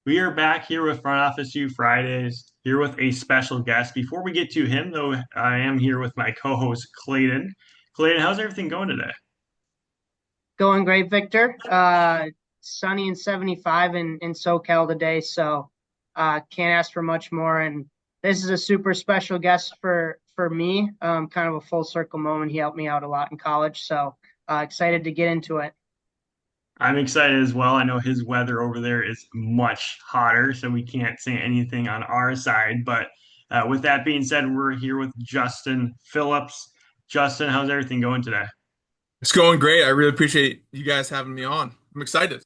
We are back here with Front Office U Fridays, here with a special guest. Before we get to him, though, I am here with my co-host Clayton. Clayton, how's everything going today? Going great, Victor. Sunny and 75 in SoCal today, so can't ask for much more. And this is a super special guest for me. Kind of a full circle moment. He helped me out a lot in college, so excited to get into it. I'm excited as well. I know his weather over there is much hotter, so we can't say anything on our side. But with that being said, we're here with Justin Phillips. Justin, how's everything going today? It's going great. I really appreciate you guys having me on. I'm excited.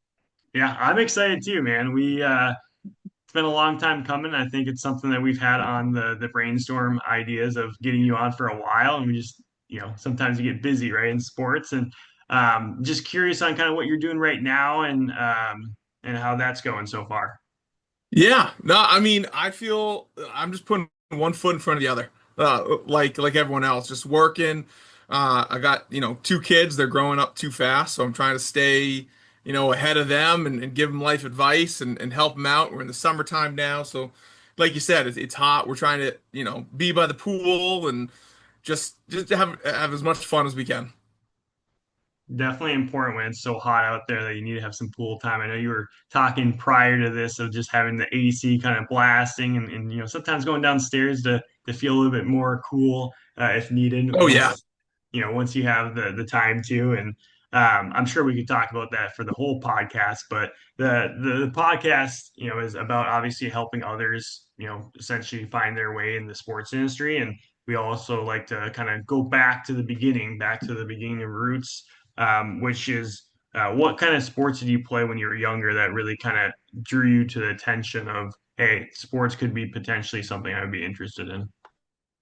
Yeah, I'm excited too, man. We it's been a long time coming. I think it's something that we've had on the brainstorm ideas of getting you on for a while, and we just sometimes you get busy, right, in sports, and just curious on kind of what you're doing right now and how that's going so far. Yeah, no, I mean, I feel I'm just putting one foot in front of the other, like everyone else, just working. I got, two kids. They're growing up too fast, so I'm trying to stay, ahead of them and give them life advice and help them out. We're in the summertime now, so like you said, it's hot. We're trying to, be by the pool and just have as much fun as we can. Definitely important when it's so hot out there that you need to have some pool time. I know you were talking prior to this of just having the AC kind of blasting and sometimes going downstairs to feel a little bit more cool if needed Oh yeah. once you have the time to. And I'm sure we could talk about that for the whole podcast, but the podcast is about obviously helping others essentially find their way in the sports industry. And we also like to kind of go back to the beginning of roots, which is what kind of sports did you play when you were younger that really kind of drew you to the attention of, hey, sports could be potentially something I would be interested in?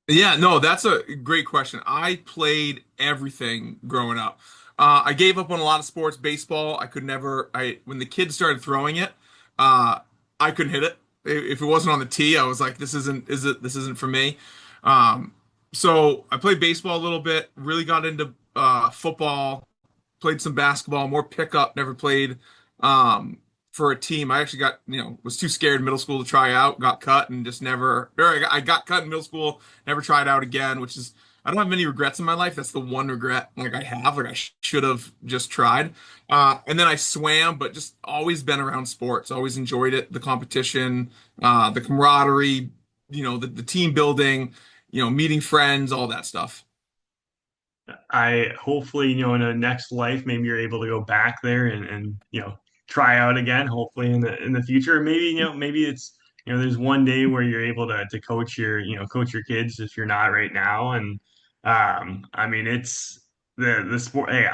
Yeah, no, that's a great question. I played everything growing up. I gave up on a lot of sports. Baseball, I could never. When the kids started throwing it, uh, I couldn't hit it. If it wasn't on the tee, I was like, this isn't for me. Um, so I played baseball a little bit. Really got into football. Played some basketball, more pickup. Never played um, for a team. I actually was too scared in middle school to try out. Got cut and just never. Or I got cut in middle school. Never tried out again, which is I don't have many regrets in my life. That's the one regret like I have. Like I should have just tried. And then I swam, but just always been around sports. Always enjoyed it, the competition, the camaraderie, the team building, meeting friends, all that stuff. I hopefully, in a next life, maybe you're able to go back there and try out again, hopefully in the future. Maybe, maybe it's, there's one day where you're able to coach coach your kids if you're not right now. And I mean, it's the sport. Hey,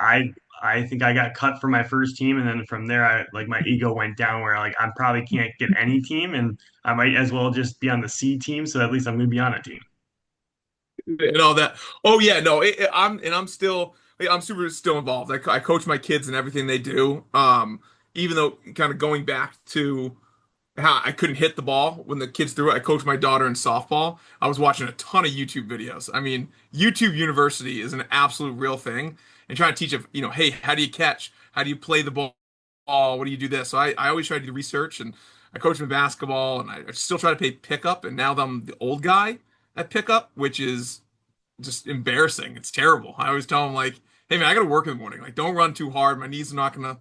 I think I got cut for my first team, and then from there, I like my ego went down where like I probably can't get any team, and I might as well just be on the C team, so at least I'm going to be on a team. And all that. Oh yeah, no, I'm still I'm super still involved. I coach my kids and everything they do. Even though kind of going back to how I couldn't hit the ball when the kids threw it, I coached my daughter in softball. I was watching a ton of YouTube videos. I mean, YouTube University is an absolute real thing, and trying to teach them, hey, how do you catch? How do you play the ball? What do you do this? So I always try to do research, and I coach them in basketball, and I still try to play pickup. And now that I'm the old guy at pickup, which is just embarrassing. It's terrible. I always tell them like, hey man, I gotta work in the morning. Like, don't run too hard. My knees are not gonna,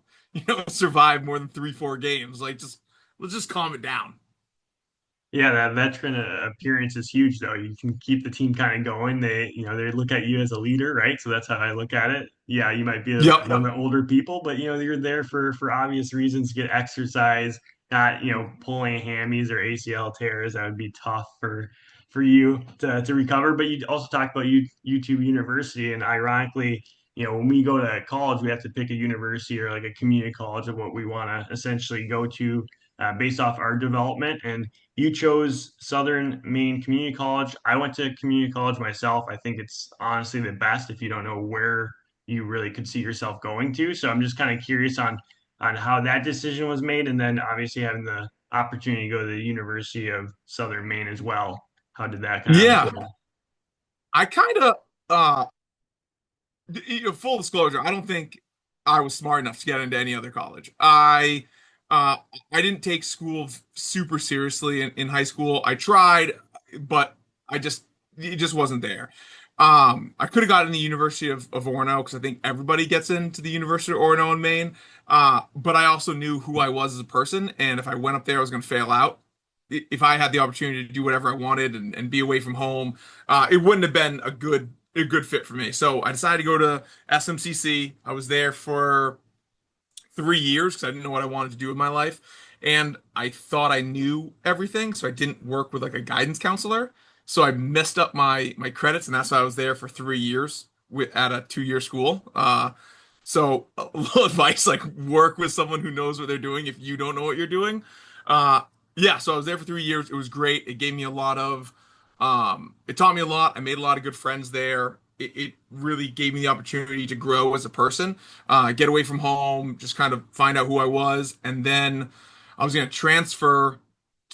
survive more than 3, 4 games. Like, just let's just calm it down. Yeah, that veteran appearance is huge, though. You can keep the team kind of going. They look at you as a leader, right? So that's how I look at it. Yeah, you might be Yep. one of the older people, but you're there for obvious reasons, get exercise, not pulling hammies or ACL tears. That would be tough for you to recover. But you also talk about YouTube University, and ironically, when we go to college, we have to pick a university or like a community college of what we want to essentially go to based off our development and you chose Southern Maine Community College. I went to community college myself. I think it's honestly the best if you don't know where you really could see yourself going to. So I'm just kind of curious on how that decision was made, and then obviously having the opportunity to go to the University of Southern Maine as well. How did that kind of Yeah. unfold? I kind of uh full disclosure, I don't think I was smart enough to get into any other college. I Uh, I didn't take school super seriously in high school. I tried, but I just it just wasn't there. I could have gotten the University of Orono because I think everybody gets into the University of Orono in Maine. But I also knew who I was as a person, and if I went up there, I was going to fail out. If I had the opportunity to do whatever I wanted and be away from home, it wouldn't have been a good fit for me. So I decided to go to SMCC. I was there for 3 years because I didn't know what I wanted to do with my life. And I thought I knew everything, so I didn't work with like a guidance counselor. So I messed up my credits, and that's why I was there for 3 years at a 2 year school. So a little advice, like work with someone who knows what they're doing if you don't know what you're doing. Uh, yeah, so I was there for 3 years. It was great. It gave me a lot of, it taught me a lot. I made a lot of good friends there. It really gave me the opportunity to grow as a person, get away from home, just kind of find out who I was. And then I was going to transfer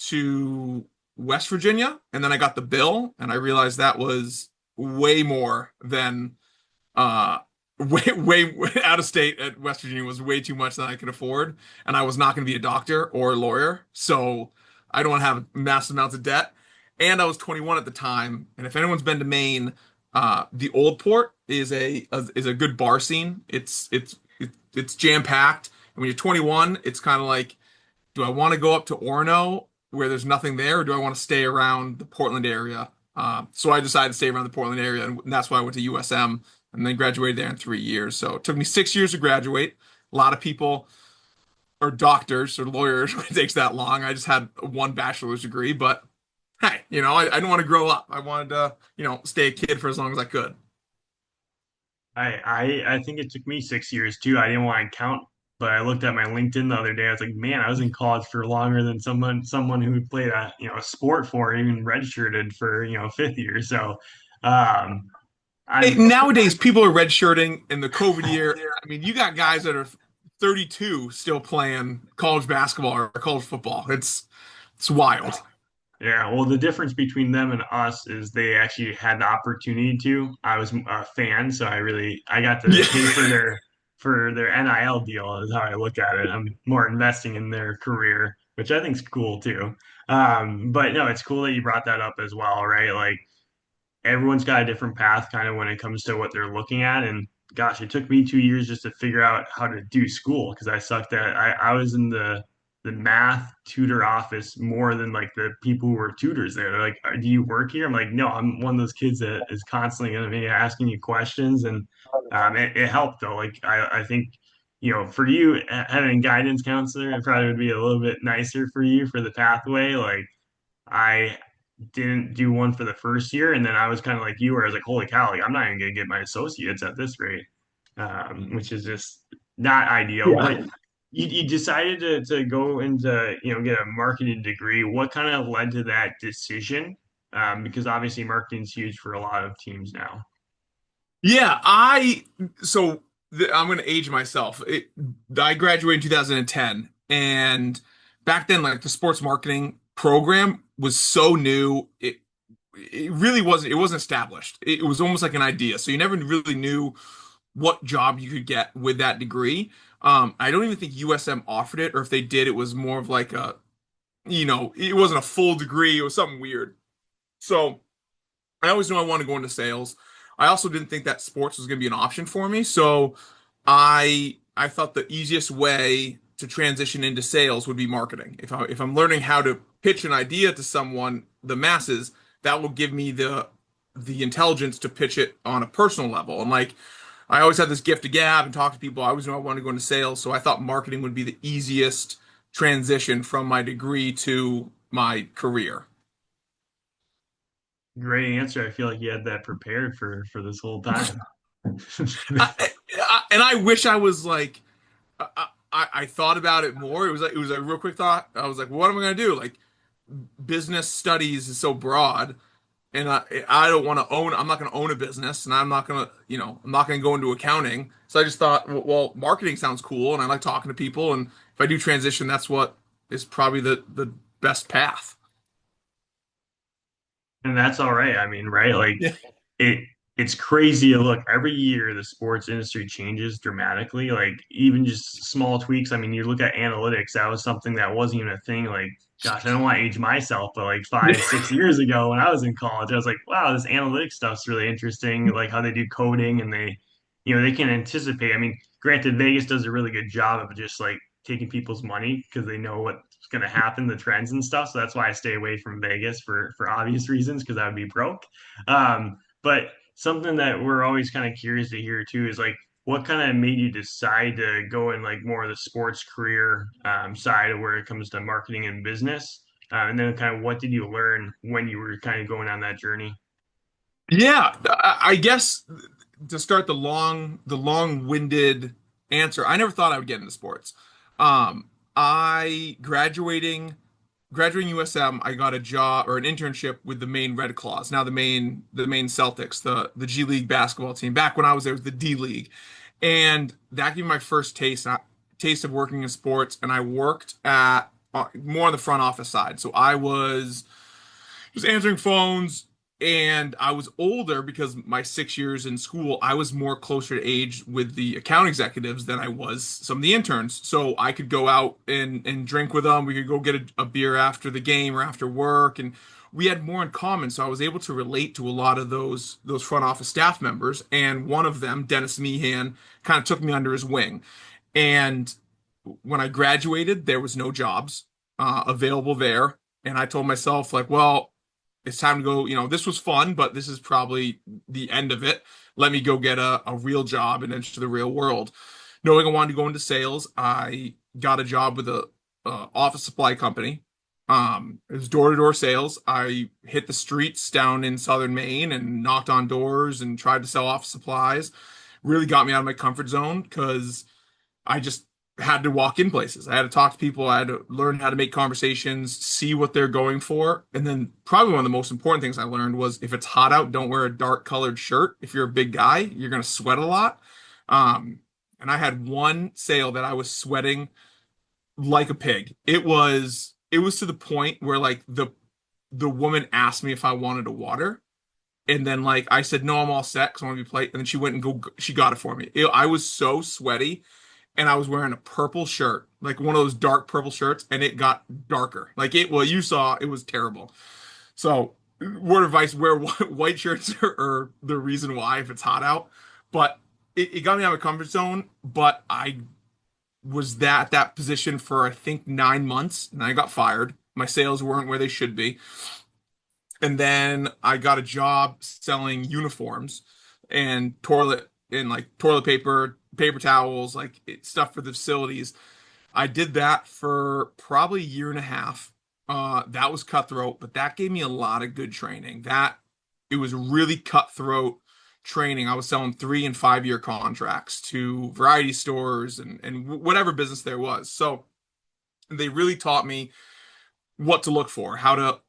to West Virginia. And then I got the bill, and I realized that was way more than uh, way out of state at West Virginia was way too much than I could afford, and I was not going to be a doctor or a lawyer, so I don't want to have massive amounts of debt. And I was 21 at the time, and if anyone's been to Maine, the Old Port is a good bar scene. It's jam packed, and when you're 21, it's kind of like, do I want to go up to Orono where there's nothing there, or do I want to stay around the Portland area? So I decided to stay around the Portland area, and that's why I went to USM and then graduated there in 3 years. So it took me 6 years to graduate. A lot of people are doctors or lawyers when it takes that long. I just had one bachelor's degree, but hey, I didn't want to grow up. I wanted to, stay a kid for as long as I could. I think it took me 6 years too. I didn't want to count, but I looked at my LinkedIn the other day. I was like, man, I was in college for longer than someone who played a sport for, even redshirted for fifth year. So um, Hey, I'm nowadays, people are redshirting in the COVID year. I mean, you got guys that are 32 still playing college basketball or college football. It's wild. Yeah, well, the difference between them and us is they actually had the opportunity to. I was a fan, so I got to Yeah. pay for their NIL deal is how I look at it. I'm more investing in their career, which I think is cool too. But no, it's cool that you brought that up as well, right? Like everyone's got a different path kind of when it comes to what they're looking at. And gosh, it took me 2 years just to figure out how to do school because I sucked at I was in the math tutor office more than like the people who were tutors there. They're like, do you work here? I'm like, no, I'm one of those kids that is constantly going to be asking you questions. And it helped though. Like I think, for you having a guidance counselor, it probably would be a little bit nicer for you for the pathway. Like I didn't do one for the first year, and then I was kind of like you, where I was like, "Holy cow! Like I'm not even gonna get my associates at this rate," which is just not ideal. But Yeah. you decided to go into get a marketing degree. What kind of led to that decision? Because obviously marketing is huge for a lot of teams now. Yeah, I'm going to age myself. I graduated in 2010, and back then, like the sports marketing program was so new. It really wasn't. It wasn't established. It was almost like an idea, so you never really knew what job you could get with that degree. I don't even think USM offered it, or if they did, it was more of like it wasn't a full degree. It was something weird. So. I always knew I wanted to go into sales. I also didn't think that sports was going to be an option for me. So I thought the easiest way to transition into sales would be marketing. If I'm learning how to pitch an idea to someone, the masses, that will give me the intelligence to pitch it on a personal level. And like I always had this gift of gab and talk to people. I always knew I wanted to go into sales, so I thought marketing would be the easiest transition from my degree to my career. Great answer. I feel like you had that prepared for this whole time. And I wish I was like I thought about it more. It was a real quick thought. I was like, what am I gonna do? Like business studies is so broad, and I don't want to own. I'm not gonna own a business, and I'm not gonna go into accounting. So I just thought, well, marketing sounds cool, and I like talking to people, and if I do transition, that's what is probably the best path. And that's all right. I mean, right? Like Yeah. it. it's crazy to look every year the sports industry changes dramatically, like even just small tweaks. I mean, you look at analytics, that was something that wasn't even a thing, like gosh, I don't want to age myself, but like 5 6 years ago when I was in college, I was like, wow, this analytics stuff's really interesting, like how they do coding and they can anticipate. I mean, granted, Vegas does a really good job of just like taking people's money because they know what's going to happen, the trends and stuff, so that's why I stay away from Vegas for obvious reasons, because I would be broke. But something that we're always kind of curious to hear too is like what kind of made you decide to go in like more of the sports career side of where it comes to marketing and business, and then kind of what did you learn when you were kind of going on that journey? Yeah, I guess to start the long-winded answer, I never thought I would get into sports. I graduating USM, I got a job or an internship with the Maine Red Claws, now the Maine Celtics, the G League basketball team. Back when I was there, it was the D League, and that gave me my first taste of working in sports. And I worked at more on the front office side, so I was just answering phones. And I was older because my 6 years in school, I was more closer to age with the account executives than I was some of the interns. So I could go out and drink with them. We could go get a beer after the game or after work, and we had more in common. So I was able to relate to a lot of those front office staff members. And one of them, Dennis Meehan, kind of took me under his wing. And when I graduated, there was no jobs available there. And I told myself, like, well, it's time to go. This was fun, but this is probably the end of it. Let me go get a real job and enter the real world. Knowing I wanted to go into sales, I got a job with a office supply company. It was door-to-door sales. I hit the streets down in southern Maine and knocked on doors and tried to sell office supplies. Really got me out of my comfort zone because I just had to walk in places. I had to talk to people. I had to learn how to make conversations, see what they're going for. And then probably one of the most important things I learned was if it's hot out, don't wear a dark colored shirt. If you're a big guy, you're going to sweat a lot. And I had one sale that I was sweating like a pig. It was to the point where like the woman asked me if I wanted a water. And then like I said, no, I'm all set because I want to be polite. And then she went and she got it for me. I was so sweaty, and I was wearing a purple shirt, like one of those dark purple shirts, and it got darker. Well, you saw it was terrible. So, word of advice: wear white shirts are the reason why if it's hot out. But it got me out of my comfort zone. But I was that position for I think 9 months, and I got fired. My sales weren't where they should be, and then I got a job selling uniforms and toilet paper, paper towels, like stuff for the facilities. I did that for probably a year and a half. That was cutthroat, but that gave me a lot of good training. That it was really cutthroat training. I was selling 3 and 5 year contracts to variety stores and whatever business there was. So they really taught me what to look for, how to,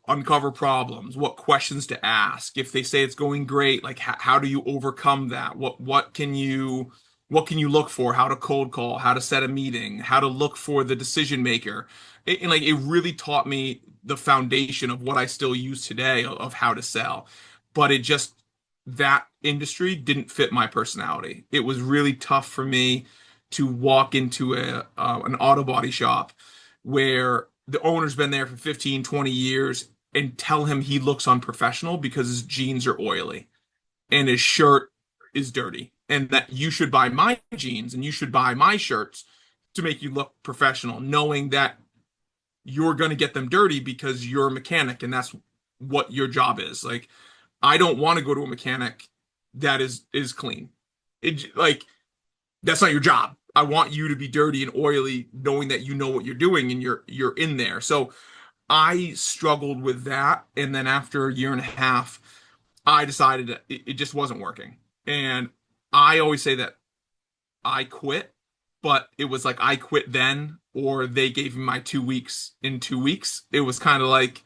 uncover problems, what questions to ask. If they say it's going great, like how do you overcome that? What can you look for? How to cold call, how to set a meeting, how to look for the decision maker. And like it really taught me the foundation of what I still use today of how to sell. But that industry didn't fit my personality. It was really tough for me to walk into an auto body shop where the owner's been there for 15, 20 years and tell him he looks unprofessional because his jeans are oily and his shirt is dirty, and that you should buy my jeans and you should buy my shirts to make you look professional, knowing that you're going to get them dirty because you're a mechanic and that's what your job is. Like, I don't want to go to a mechanic that is clean. Like, that's not your job. I want you to be dirty and oily, knowing that you know what you're doing and you're in there. So I struggled with that, and then after a year and a half, I decided that it just wasn't working. And I always say that I quit, but it was like I quit then, or they gave me my 2 weeks in 2 weeks. It was kind of like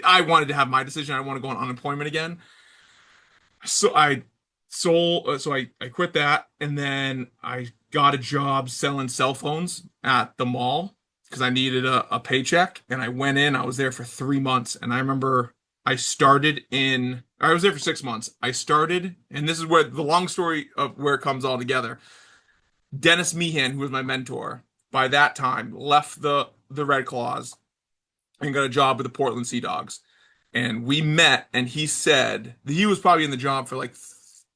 I wanted to have my decision. I want to go on unemployment again. So I quit that, and then I got a job selling cell phones at the mall because I needed a paycheck. And I went in. I was there for 3 months, and I remember I was there for 6 months. I started, and this is where the long story of where it comes all together. Dennis Meehan, who was my mentor, by that time left the Red Claws and got a job with the Portland Sea Dogs. And we met, and he said he was probably in the job for like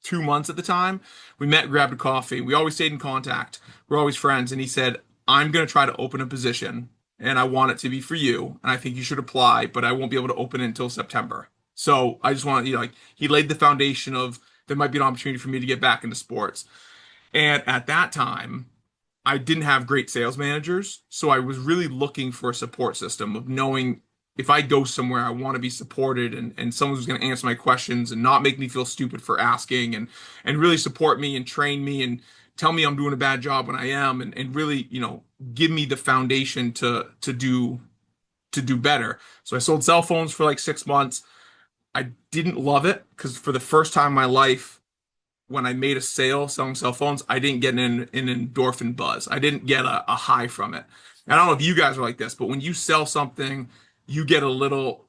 2 months at the time. We met, grabbed a coffee. We always stayed in contact. We're always friends. And he said, I'm going to try to open a position, and I want it to be for you. And I think you should apply, but I won't be able to open it until September. So I just want, like, he laid the foundation of there might be an opportunity for me to get back into sports. And at that time, I didn't have great sales managers, so I was really looking for a support system of knowing if I go somewhere, I want to be supported and someone who's going to answer my questions and not make me feel stupid for asking and really support me and train me and tell me I'm doing a bad job when I am and really, give me the foundation to do better. So I sold cell phones for like 6 months. I didn't love it because for the first time in my life, when I made a sale selling cell phones, I didn't get an endorphin buzz. I didn't get a high from it. I don't know if you guys are like this, but when you sell something, you get a little,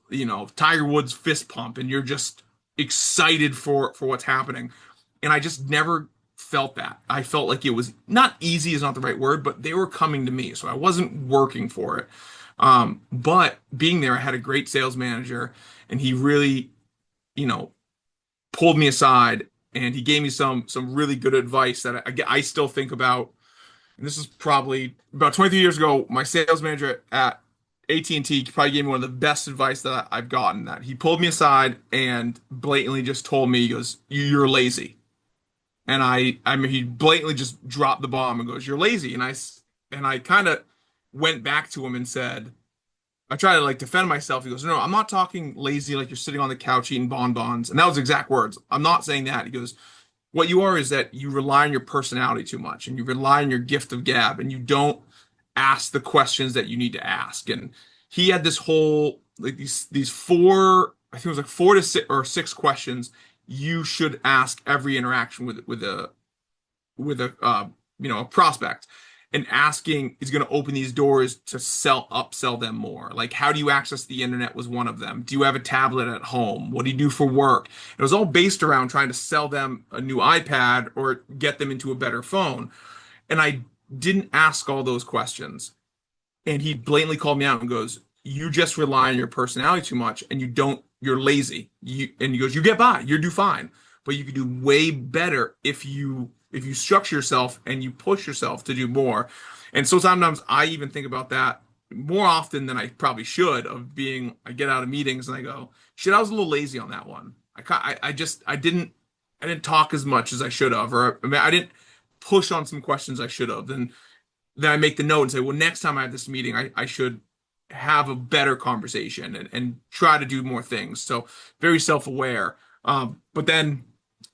Tiger Woods fist pump and you're just excited for what's happening. And I just never felt that. I felt like it was not easy is not the right word, but they were coming to me. So I wasn't working for it. But being there, I had a great sales manager and he really, you know, pulled me aside and he gave me some really good advice that I still think about. And this is probably about 23 years ago. My sales manager at AT&T probably gave me one of the best advice that I've gotten. That he pulled me aside and blatantly just told me, he goes, "You're lazy." And I mean, he blatantly just dropped the bomb and goes, "You're lazy." And I kind of went back to him and said, I try to like defend myself. He goes, "No, I'm not talking lazy like you're sitting on the couch eating bonbons." And that was exact words. I'm not saying that. He goes, "What you are is that you rely on your personality too much and you rely on your gift of gab and you don't ask the questions that you need to ask." And he had this whole like these four, I think it was like 4 to 6 questions you should ask every interaction with a prospect. And asking is going to open these doors to upsell them more. Like, how do you access the internet was one of them. Do you have a tablet at home? What do you do for work? It was all based around trying to sell them a new iPad or get them into a better phone. And I didn't ask all those questions. And he blatantly called me out and goes, "You just rely on your personality too much and you're lazy." And he goes, "You get by, you do fine, but you could do way better if you structure yourself and you push yourself to do more." And so sometimes I even think about that more often than I probably should of being, I get out of meetings and I go, shit, I was a little lazy on that one. I didn't talk as much as I should have, or I mean, I didn't push on some questions I should have. Then I make the note and say, well, next time I have this meeting, I should have a better conversation and try to do more things. So very self-aware. But then,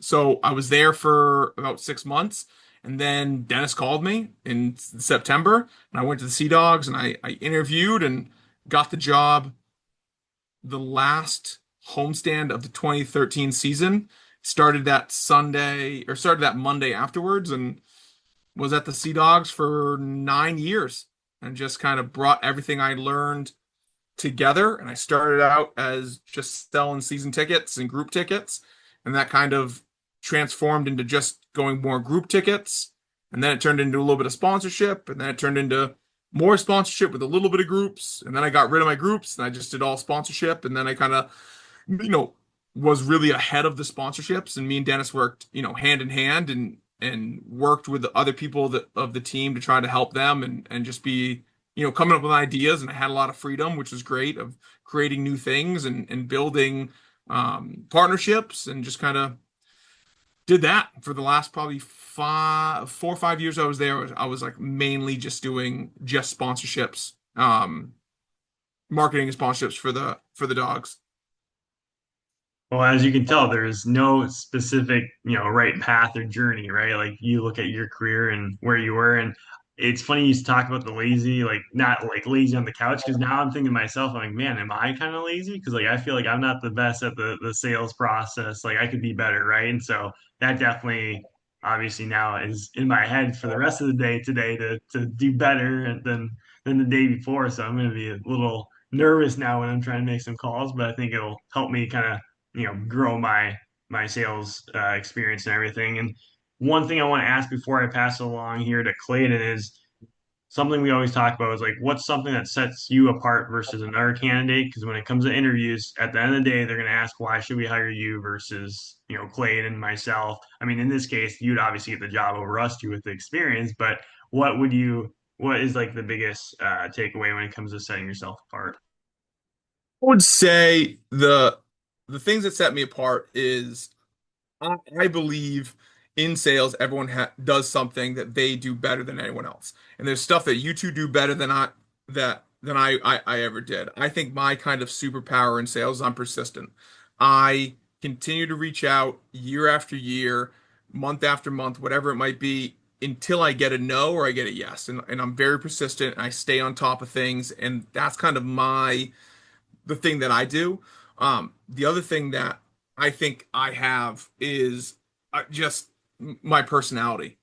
so I was there for about 6 months, and then Dennis called me in September, and I went to the Sea Dogs and I interviewed and got the job the last homestand of the 2013 season. Started that Monday afterwards, and was at the Sea Dogs for 9 years and just kind of brought everything I learned together. And I started out as just selling season tickets and group tickets. And that kind of transformed into just going more group tickets. And then it turned into a little bit of sponsorship. And then it turned into more sponsorship with a little bit of groups. And then I got rid of my groups and I just did all sponsorship. And then I kind of, you know, was really ahead of the sponsorships. And me and Dennis worked, hand in hand and worked with the other people of the team to try to help them and just be, coming up with ideas. And I had a lot of freedom, which was great, of creating new things and building partnerships, and just kind of did that for the last probably 4 or 5 years I was there. I was like mainly just doing just sponsorships, marketing and sponsorships for the dogs. Well, as you can tell, there's no specific, right path or journey, right? Like you look at your career and where you were, and it's funny you talk about the lazy, like not like lazy on the couch, because now I'm thinking to myself, I'm like, man, am I kind of lazy? Because like I feel like I'm not the best at the sales process. Like I could be better, right? And so that definitely, obviously, now is in my head for the rest of the day today to do better than the day before. So I'm going to be a little nervous now when I'm trying to make some calls, but I think it'll help me kind of, grow my sales experience and everything. And one thing I want to ask before I pass it along here to Clayton is something we always talk about is like what's something that sets you apart versus another candidate? Because when it comes to interviews, at the end of the day, they're going to ask why should we hire you versus Clayton and myself. I mean, in this case, you'd obviously get the job over us two with the experience, but what is like the biggest takeaway when it comes to setting yourself apart? would say the things that set me apart is I believe in sales, everyone does something that they do better than anyone else, and there's stuff that you two do better than I ever did. I think my kind of superpower in sales is I'm persistent. I continue to reach out year after year, month after month, whatever it might be, until I get a no or I get a yes, and I'm very persistent. And I stay on top of things, and that's kind of the thing that I do. The other thing that I think I have is just my personality.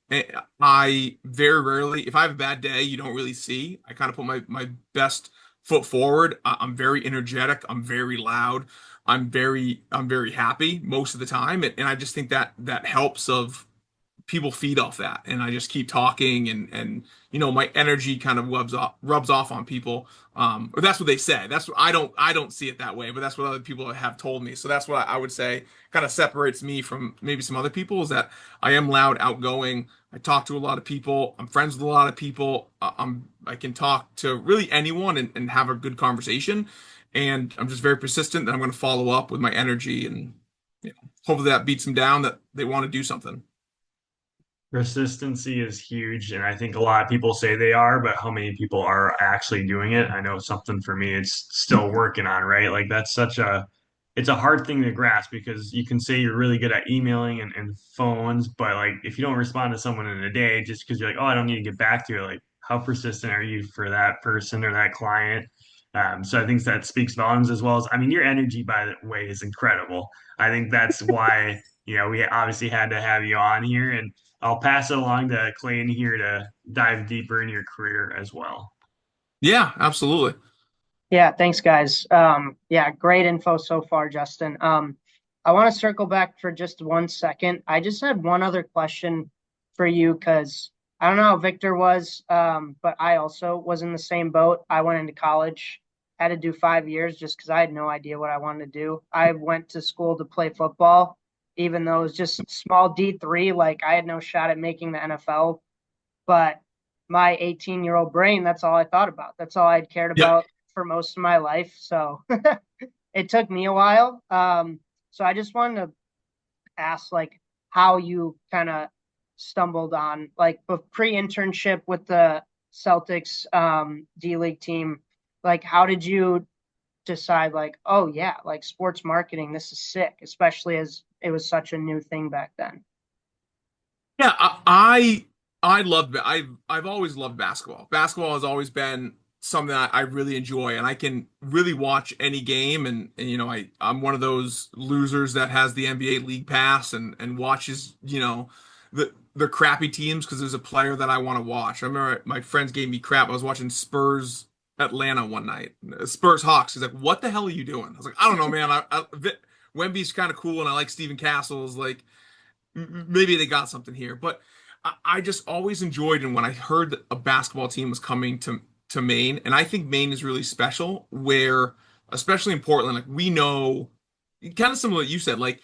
I very rarely, if I have a bad day, you don't really see. I kind of put my best foot forward. I'm very energetic. I'm very loud. I'm very happy most of the time, and I just think that that helps of people feed off that, and I just keep talking, and my energy kind of rubs off on people, or that's what they say. That's what I don't see it that way, but that's what other people have told me. So that's what I would say kind of separates me from maybe some other people, is that I am loud, outgoing. I talk to a lot of people. I'm friends with a lot of people. I can talk to really anyone, and have a good conversation, and I'm just very persistent that I'm going to follow up with my energy, and hopefully that beats them down, that they want to do something. Persistency is huge, and I think a lot of people say they are, but how many people are actually doing it? I know something for me, it's still working on, right? Like that's it's a hard thing to grasp because you can say you're really good at emailing and phones, but like if you don't respond to someone in a day just because you're like, oh, I don't need to get back to you, like how persistent are you for that person or that client? So I think that speaks volumes as well as, I mean, your energy, by the way, is incredible. I think that's why, we obviously had to have you on here. And I'll pass it along to Clayton here to dive deeper in your career as well. Yeah, absolutely. Yeah, thanks, guys. Yeah, great info so far, Justin. I want to circle back for just 1 second. I just had one other question for you because I don't know how Victor was, but I also was in the same boat. I went into college, had to do 5 years just because I had no idea what I wanted to do. I went to school to play football, even though it was just small D3. Like I had no shot at making the NFL, but my 18-year-old brain, that's all I thought about. That's all I'd cared Yeah. about for most of my life. So it took me a while. So I just wanted to ask like how you kind of stumbled on like the pre-internship with the Celtics D League team. Like how did you decide like, oh yeah, like sports marketing, this is sick, especially as it was such a new thing back then. Yeah, I love I've always loved basketball. Basketball has always been something I really enjoy, and I can really watch any game, and I'm one of those losers that has the NBA League Pass, and watches the crappy teams because there's a player that I want to watch. I remember my friends gave me crap. I was watching Spurs Atlanta one night, Spurs Hawks. He's like, "What the hell are you doing?" I was like, "I don't know, man. Wemby's kind of cool, and I like Steven Castles. Like, maybe they got something here." But I just always enjoyed, and when I heard that a basketball team was coming to Maine, and I think Maine is really special, where especially in Portland, like we know, kind of similar to what you said, like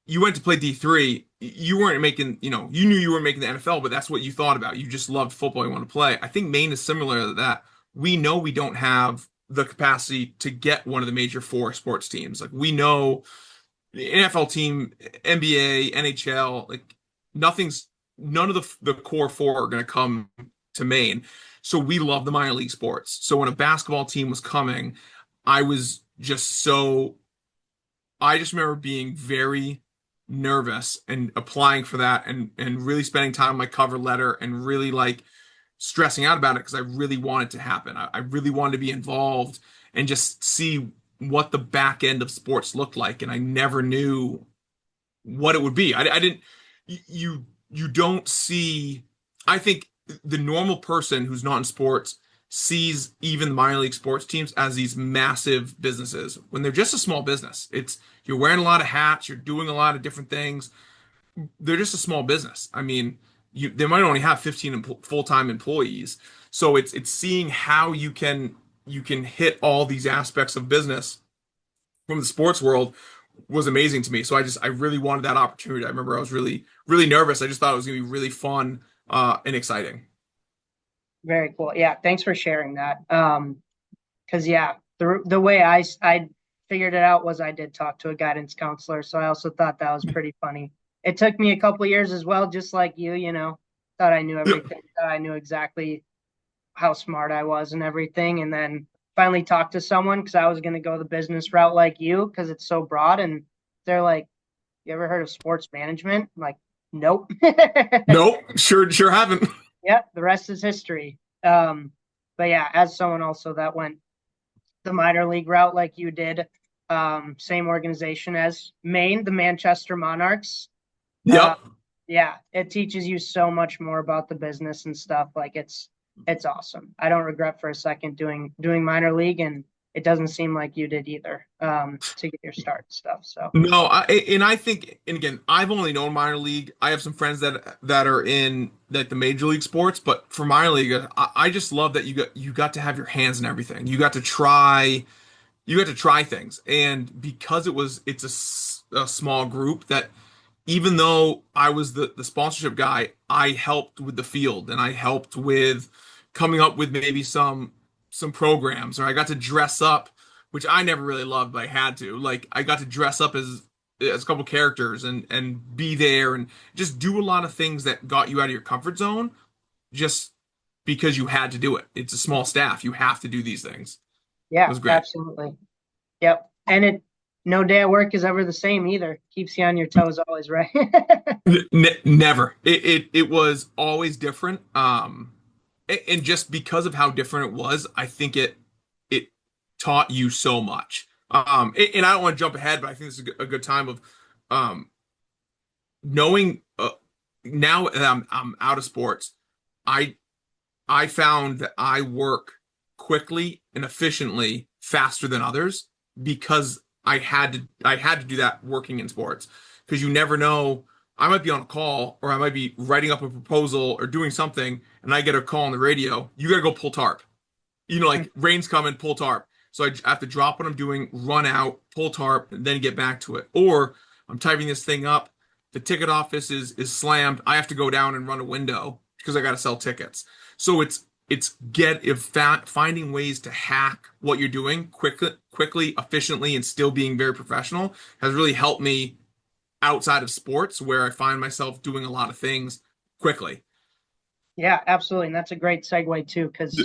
you went to play D3, you weren't making, you knew you were making the NFL, but that's what you thought about. You just loved football, you want to play. I think Maine is similar to that. We know we don't have the capacity to get one of the major four sports teams. Like we know the NFL team, NBA, NHL, like nothing's none of the core four are going to come to Maine. So we love the minor league sports. So when a basketball team was coming, I was just so I just remember being very nervous and applying for that, and really spending time on my cover letter, and really like stressing out about it because I really wanted to happen. I really wanted to be involved and just see what the back end of sports looked like, and I never knew what it would be. I didn't. You don't see. I think the normal person who's not in sports sees even the minor league sports teams as these massive businesses when they're just a small business. It's you're wearing a lot of hats, you're doing a lot of different things. They're just a small business. I mean, they might only have 15 full-time employees. So it's seeing how you can hit all these aspects of business from the sports world was amazing to me. So I really wanted that opportunity. I remember I was really nervous. I just thought it was going to be really fun and exciting. Very cool. Yeah, thanks for sharing that. Because yeah, the way I figured it out was I did talk to a guidance counselor, so I also thought that was pretty funny. It took me a couple years as well, just like you know, thought I knew Yeah. everything, thought I knew exactly how smart I was and everything, and then finally talked to someone because I was going to go the business route like you because it's so broad, and they're like, "You ever heard of sports management?" I'm like, nope. Nope, sure haven't. Yep, the rest is history. But yeah, as someone also that went the minor league route like you did, same organization as Maine, the Manchester Monarchs. Uh, Yep. yeah, it teaches you so much more about the business and stuff. Like it's awesome. I don't regret for a second doing minor league, and it doesn't seem like you did either. To get your start and stuff. So No, I think, and again, I've only known minor league. I have some friends that are in like the major league sports, but for minor league, I just love that you got to have your hands in everything. You got to try things, and because it's a small group that even though I was the sponsorship guy, I helped with the field and I helped with coming up with maybe some programs, or I got to dress up, which I never really loved, but I had to. Like I got to dress up as a couple characters and be there and just do a lot of things that got you out of your comfort zone just because you had to do it. It's a small staff. You have to do these things. It yeah, was great. absolutely. Yep. And no day at work is ever the same either. Keeps you on your toes always, right? Never. It was always different. And just because of how different it was, I think it taught you so much. And I don't want to jump ahead, but I think this is a good time of um knowing now that I'm out of sports, I I found that I work quickly and efficiently faster than others because I had to do that working in sports because you never know. I might be on a call or I might be writing up a proposal or doing something and I get a call on the radio. You got to go pull tarp. Like rain's coming, pull tarp. So I have to drop what I'm doing, run out, pull tarp, and then get back to it. Or I'm typing this thing up. The ticket office is slammed. I have to go down and run a window because I got to sell tickets. So it's get if finding ways to hack what you're doing quickly, efficiently, and still being very professional has really helped me outside of sports where I find myself doing a lot of things quickly. Yeah, absolutely. And that's a great segue too, because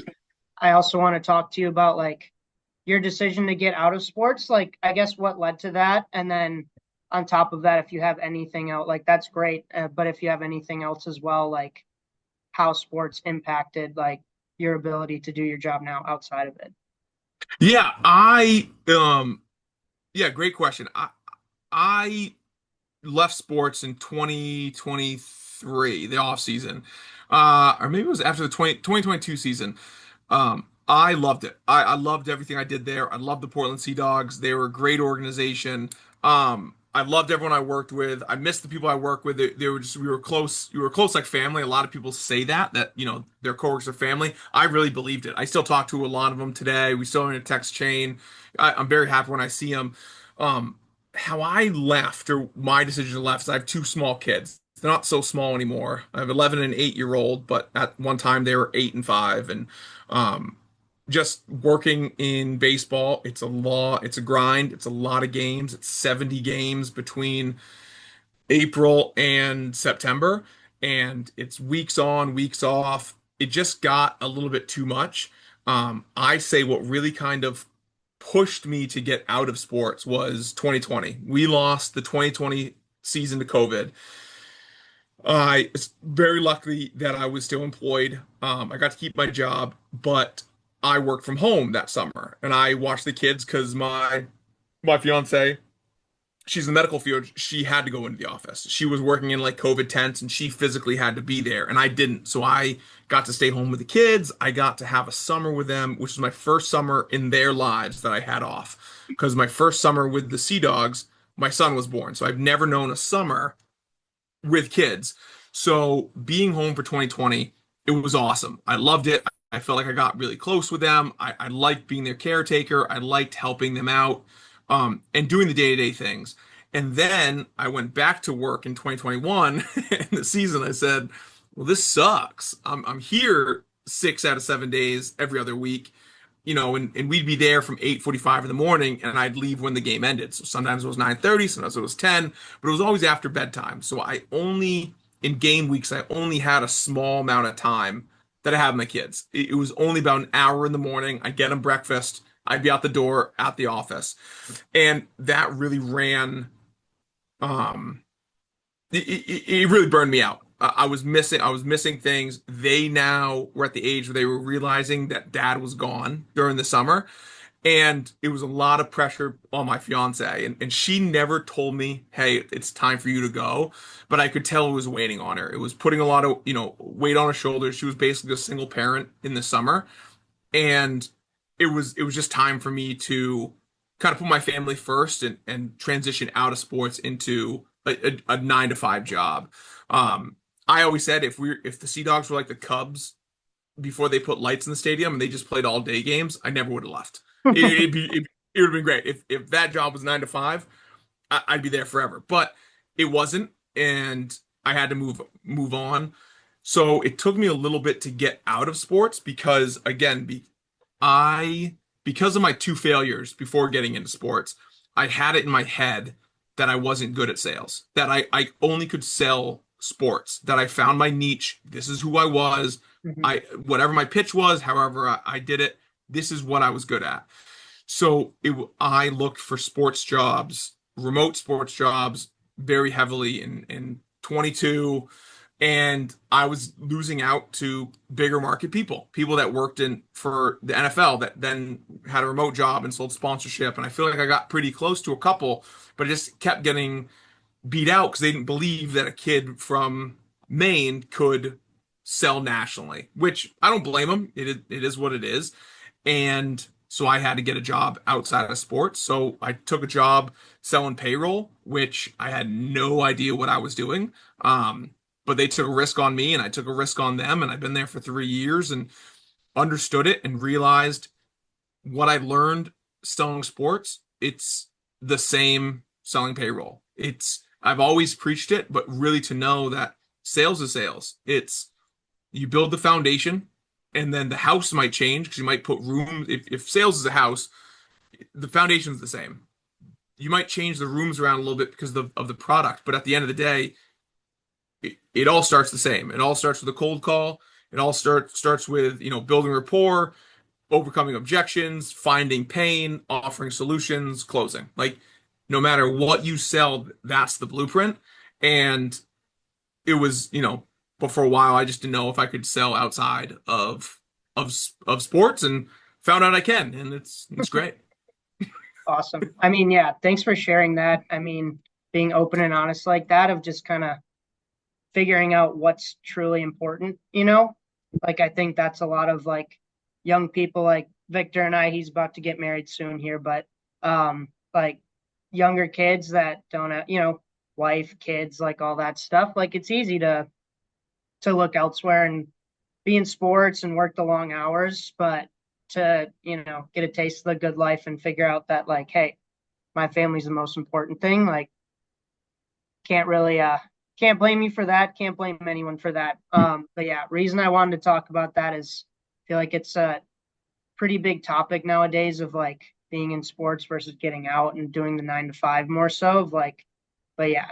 I also want to talk to you about like your decision to get out of sports. Like, I guess what led to that, and then on top of that, if you have anything else, like that's great. But if you have anything else as well, like how sports impacted like your ability to do your job now outside of it. Yeah, yeah, great question. I left sports in 2023, the off season. Or maybe it was after the 2022 season. I loved it. I loved everything I did there. I loved the Portland Sea Dogs. They were a great organization. I loved everyone I worked with. I missed the people I worked with. They were just, we were close. We were close like family. A lot of people say that their coworkers are family. I really believed it. I still talk to a lot of them today. We still are in a text chain. I'm very happy when I see them. Um, how I left or my decision to left is I have two small kids. They're not so small anymore. I have 11 and 8 year old, but at one time they were 8 and 5. And um, just working in baseball, it's a grind. It's a lot of games. It's 70 games between April and September, and it's weeks on, weeks off. It just got a little bit too much. I say what really kind of pushed me to get out of sports was 2020. We lost the 2020 season to COVID. I it's very lucky that I was still employed. I got to keep my job, but I worked from home that summer, and I watched the kids because my fiance she's in the medical field. She had to go into the office. She was working in like COVID tents and she physically had to be there. And I didn't. So I got to stay home with the kids. I got to have a summer with them, which was my first summer in their lives that I had off. Because my first summer with the Sea Dogs, my son was born. So I've never known a summer with kids. So being home for 2020, it was awesome. I loved it. I felt like I got really close with them. I liked being their caretaker. I liked helping them out, and doing the day-to-day things. And then I went back to work in 2021 in the season. I said, well, this sucks. I'm here 6 out of 7 days every other week, and we'd be there from 8:45 in the morning, and I'd leave when the game ended. So sometimes it was 9:30, sometimes it was 10, but it was always after bedtime. So in game weeks, I only had a small amount of time that I had with my kids. It was only about an hour in the morning. I'd get them breakfast. I'd be out the door at the office. And that really um, it really burned me out. I was missing things. They now were at the age where they were realizing that dad was gone during the summer. And it was a lot of pressure on my fiance. And she never told me, hey, it's time for you to go. But I could tell it was weighing on her. It was putting a lot of, weight on her shoulders. She was basically a single parent in the summer. And it was just time for me to kind of put my family first and transition out of sports into a 9 to 5 job. I always said if the Sea Dogs were like the Cubs before they put lights in the stadium and they just played all day games, I never would have left. It would have been great. If that job was 9 to 5, I'd be there forever. But it wasn't, and I had to move on. So it took me a little bit to get out of sports because again, because of my two failures before getting into sports, I had it in my head that I wasn't good at sales, that I only could sell sports, that I found my niche. This is who I was. Mhm. Whatever my pitch was, however I did it, this is what I was good at. So I looked for sports jobs, remote sports jobs, very heavily in 22, and I was losing out to bigger market people that worked in for the NFL that then had a remote job and sold sponsorship. And I feel like I got pretty close to a couple, but I just kept getting beat out because they didn't believe that a kid from Maine could sell nationally, which I don't blame them. It is what it is. And so I had to get a job outside of sports. So I took a job selling payroll, which I had no idea what I was doing. But they took a risk on me and I took a risk on them. And I've been there for 3 years and understood it and realized what I learned selling sports, it's the same selling payroll. I've always preached it, but really to know that sales is sales. It's you build the foundation and then the house might change because you might put room. If sales is a house, the foundation is the same. You might change the rooms around a little bit because of the product, but at the end of the day, it all starts the same. It all starts with a cold call. It all starts with building rapport, overcoming objections, finding pain, offering solutions, closing. Like no matter what you sell, that's the blueprint. And it was, but for a while I just didn't know if I could sell outside of sports and found out I can, and it's great. Awesome. I mean, yeah, thanks for sharing that. I mean, being open and honest like that of just kind of figuring out what's truly important, Like I think that's a lot of like young people like Victor and I, he's about to get married soon here, but like younger kids that don't have, wife, kids, like all that stuff. Like it's easy to look elsewhere and be in sports and work the long hours, but to, get a taste of the good life and figure out that like, hey, my family's the most important thing. Like can't really can't blame you for that. Can't blame anyone for that. But yeah, reason I wanted to talk about that is I feel like it's a pretty big topic nowadays of like being in sports versus getting out and doing the 9 to 5 more so of like, but yeah,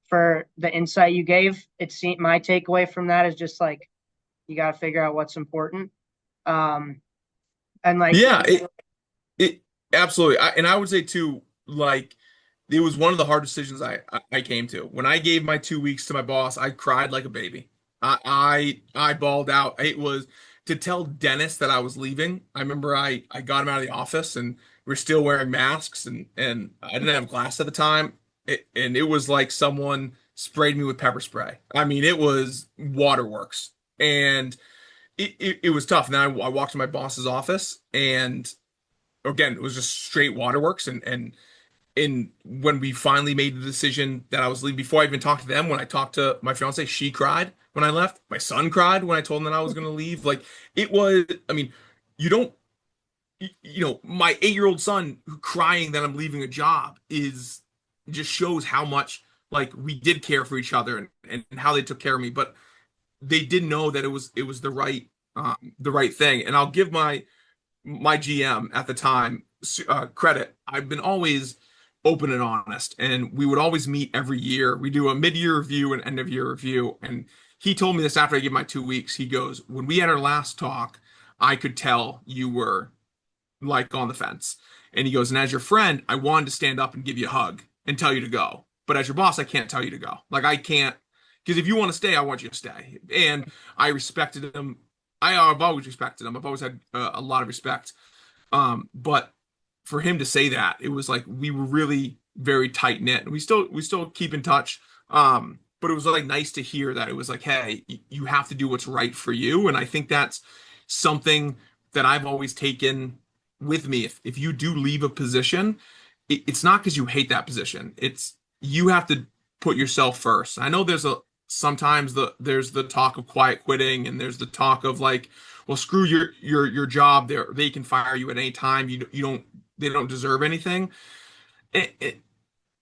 for the insight you gave, it seemed my takeaway from that is just like you got to figure out what's important. And like, Yeah, it absolutely. And I would say too, like it was one of the hard decisions I came to. When I gave my 2 weeks to my boss, I cried like a baby. I bawled out. It was to tell Dennis that I was leaving. I remember I got him out of the office and we're still wearing masks and I didn't have glass at the time. and it was like someone sprayed me with pepper spray. I mean, it was waterworks, and it was tough. And then I walked to my boss's office, and again, it was just straight waterworks. And when we finally made the decision that I was leaving, before I even talked to them, when I talked to my fiance, she cried when I left. My son cried when I told him that I was going to leave. Like it was, I mean, you don't, my 8-year-old son crying that I'm leaving a job is just shows how much like we did care for each other and how they took care of me. But they didn't know that it was the right thing. And I'll give my GM at the time credit. I've been always open and honest, and we would always meet every year. We do a mid-year review and end-of-year review, and he told me this after I gave my 2 weeks. He goes, "When we had our last talk, I could tell you were like on the fence." And he goes, "And as your friend, I wanted to stand up and give you a hug and tell you to go. But as your boss, I can't tell you to go. Like I can't, because if you want to stay, I want you to stay." And I respected him. I've always respected him. I've always had a lot of respect. But for him to say that, it was like we were really very tight knit, and we still keep in touch. But it was like nice to hear that it was like, hey, you have to do what's right for you, and I think that's something that I've always taken with me. If you do leave a position, it's not because you hate that position. It's you have to put yourself first. I know sometimes there's the talk of quiet quitting, and there's the talk of like, well, screw your job. They can fire you at any time. You don't they don't deserve anything. It,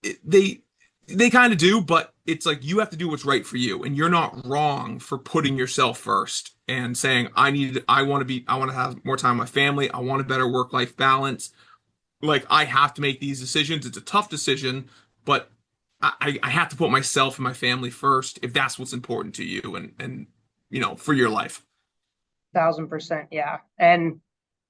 it, they kind of do, but it's like you have to do what's right for you, and you're not wrong for putting yourself first and saying, I want to have more time with my family. I want a better work-life balance. Like I have to make these decisions. It's a tough decision, but I have to put myself and my family first if that's what's important to you and for your life. 1,000%, yeah. And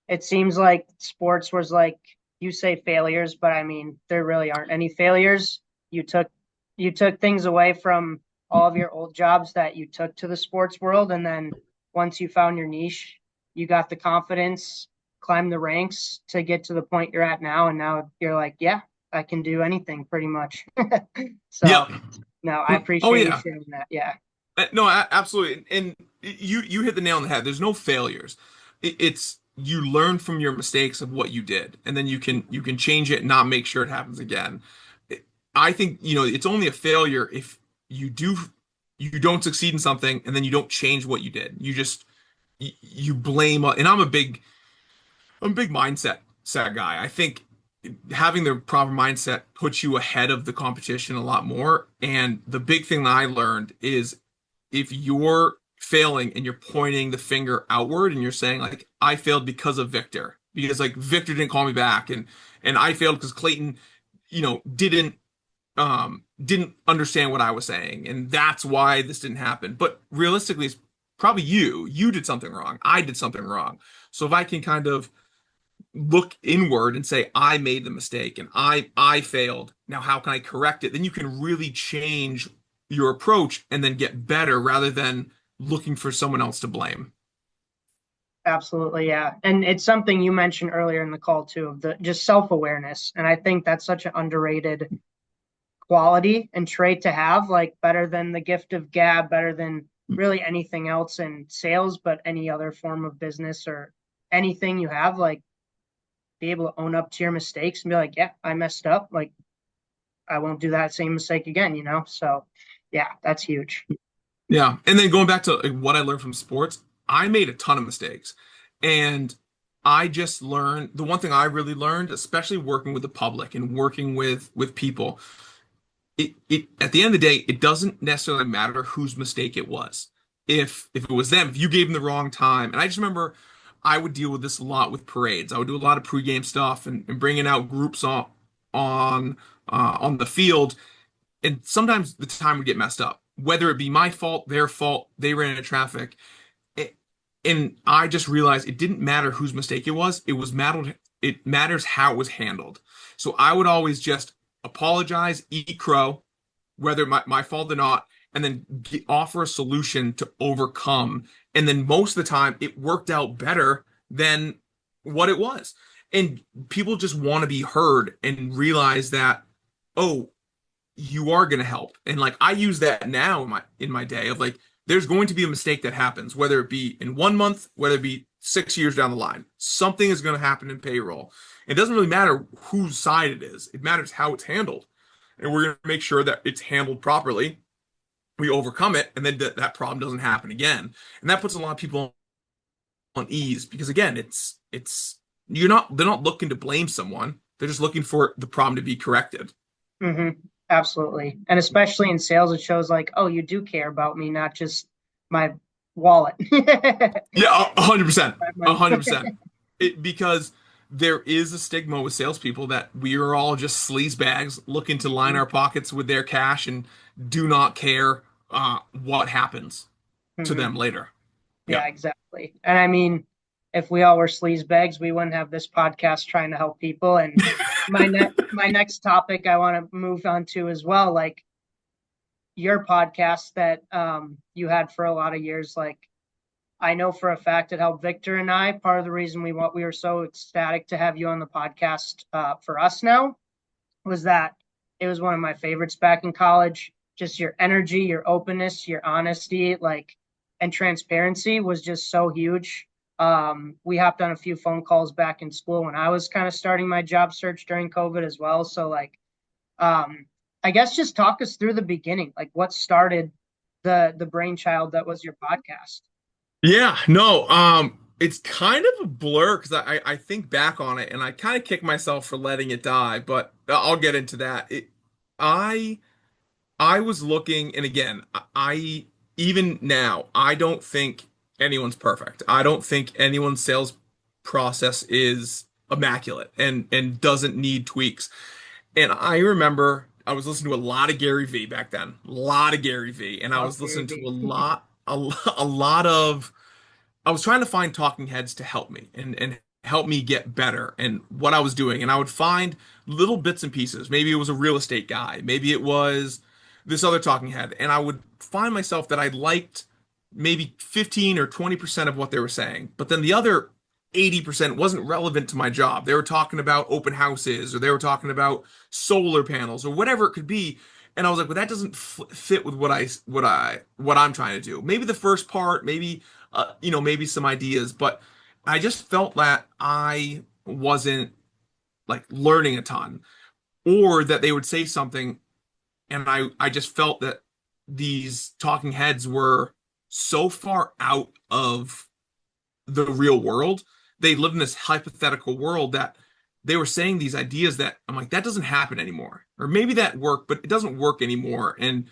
it seems like sports was like you say failures, but I mean there really aren't any failures. You took things away from all of your old jobs that you took to the sports world, and then once you found your niche, you got the confidence, climbed the ranks to get to the point you're at now, and now you're like, yeah, I can do anything pretty much. So Yep. no, I Oh appreciate you yeah. sharing that. Yeah, No, absolutely. And you hit the nail on the head. There's no failures. It's you learn from your mistakes of what you did, and then you can change it and not make sure it happens again. I think, it's only a failure if you don't succeed in something and then you don't change what you did. You blame, and I'm a big mindset set guy. I think having the proper mindset puts you ahead of the competition a lot more. And the big thing that I learned is if you're failing and you're pointing the finger outward and you're saying like I failed because of Victor, because like Victor didn't call me back, and I failed because Clayton, didn't understand what I was saying, and that's why this didn't happen. But realistically, it's probably you did something wrong. I did something wrong. So if I can kind of look inward and say I made the mistake and I failed, now how can I correct it, then you can really change your approach and then get better rather than looking for someone else to blame. absolutely, yeah. And it's something you mentioned earlier in the call too, of the just self-awareness. And I think that's such an underrated quality and trait to have, like better than the gift of gab, better than really anything else in sales, but any other form of business or anything you have, like be able to own up to your mistakes and be like, yeah, I messed up. Like I won't do that same mistake again. So yeah, that's huge. Yeah. And then going back to like, what I learned from sports, I made a ton of mistakes. And I just learned the one thing I really learned, especially working with the public and working with people, it at the end of the day, it doesn't necessarily matter whose mistake it was. If it was them, if you gave them the wrong time. And I just remember I would deal with this a lot with parades. I would do a lot of pregame stuff and bringing out groups on the field, and sometimes the time would get messed up, whether it be my fault, their fault, they ran into traffic. It- And I just realized it didn't matter whose mistake it was. It matters how it was handled. So I would always just apologize, eat crow, whether my fault or not, and then offer a solution to overcome. And then most of the time, it worked out better than what it was. And people just want to be heard and realize that, oh, you are going to help. And like I use that now in my day of like there's going to be a mistake that happens, whether it be in 1 month, whether it be 6 years down the line. Something is going to happen in payroll. It doesn't really matter whose side it is. It matters how it's handled. And we're going to make sure that it's handled properly. We overcome it, and then that problem doesn't happen again. And that puts a lot of people on ease because again, it's they're not looking to blame someone. They're just looking for the problem to be corrected. Hmm. Absolutely. And especially in sales, it shows like, oh, you do care about me, not just my wallet. Yeah, 100%, My a money. hundred percent. Because there is a stigma with salespeople that we are all just sleaze bags looking to line our pockets with their cash and do not care what happens to Mhm. them later. Yeah, Yeah. exactly. And I mean, if we all were sleaze bags, we wouldn't have this podcast trying to help people. And my next topic I want to move on to as well, like your podcast that you had for a lot of years, like I know for a fact it helped Victor and I. Part of the reason we were so ecstatic to have you on the podcast for us now was that it was one of my favorites back in college. Just your energy, your openness, your honesty, like and transparency was just so huge. We hopped on a few phone calls back in school when I was kind of starting my job search during COVID as well. So like um I guess just talk us through the beginning, like what started the brainchild that was your podcast. Yeah, no, it's kind of a blur because I think back on it and I kind of kick myself for letting it die, but I'll get into that. I I was looking, and again, I even now, I don't think anyone's perfect. I don't think anyone's sales process is immaculate and doesn't need tweaks. And I remember I was listening to a lot of Gary V back then, a lot of Gary V, and I Love was Gary listening to Vee. a lot of I was trying to find talking heads to help me and help me get better and what I was doing. And I would find little bits and pieces. Maybe it was a real estate guy, maybe it was this other talking head. And I would find myself that I liked maybe 15 or 20% of what they were saying. But then the other 80% wasn't relevant to my job. They were talking about open houses or they were talking about solar panels or whatever it could be. And I was like, well, that doesn't fit with what I'm trying to do. Maybe the first part, maybe maybe some ideas, but I just felt that I wasn't like learning a ton, or that they would say something, and I just felt that these talking heads were so far out of the real world. They lived in this hypothetical world that they were saying these ideas that I'm like, that doesn't happen anymore. Or maybe that worked, but it doesn't work anymore. And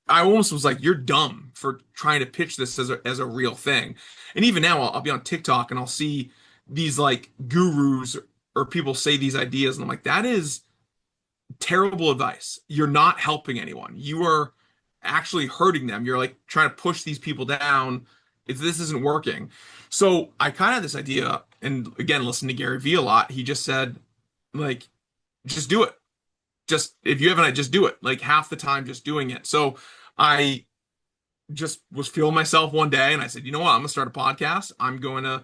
I almost was like, you're dumb for trying to pitch this as a real thing. And even now, I'll be on TikTok and I'll see these like gurus or people say these ideas, and I'm like, that is terrible advice. You're not helping anyone. You are actually hurting them. You're like trying to push these people down. If this isn't working. So I kind of had this idea, and again, listen to Gary Vee a lot. He just said, like, just do it. Just if you haven't, just do it. Like half the time, just doing it. So I just was feeling myself one day and I said, you know what? I'm gonna start a podcast. I'm going to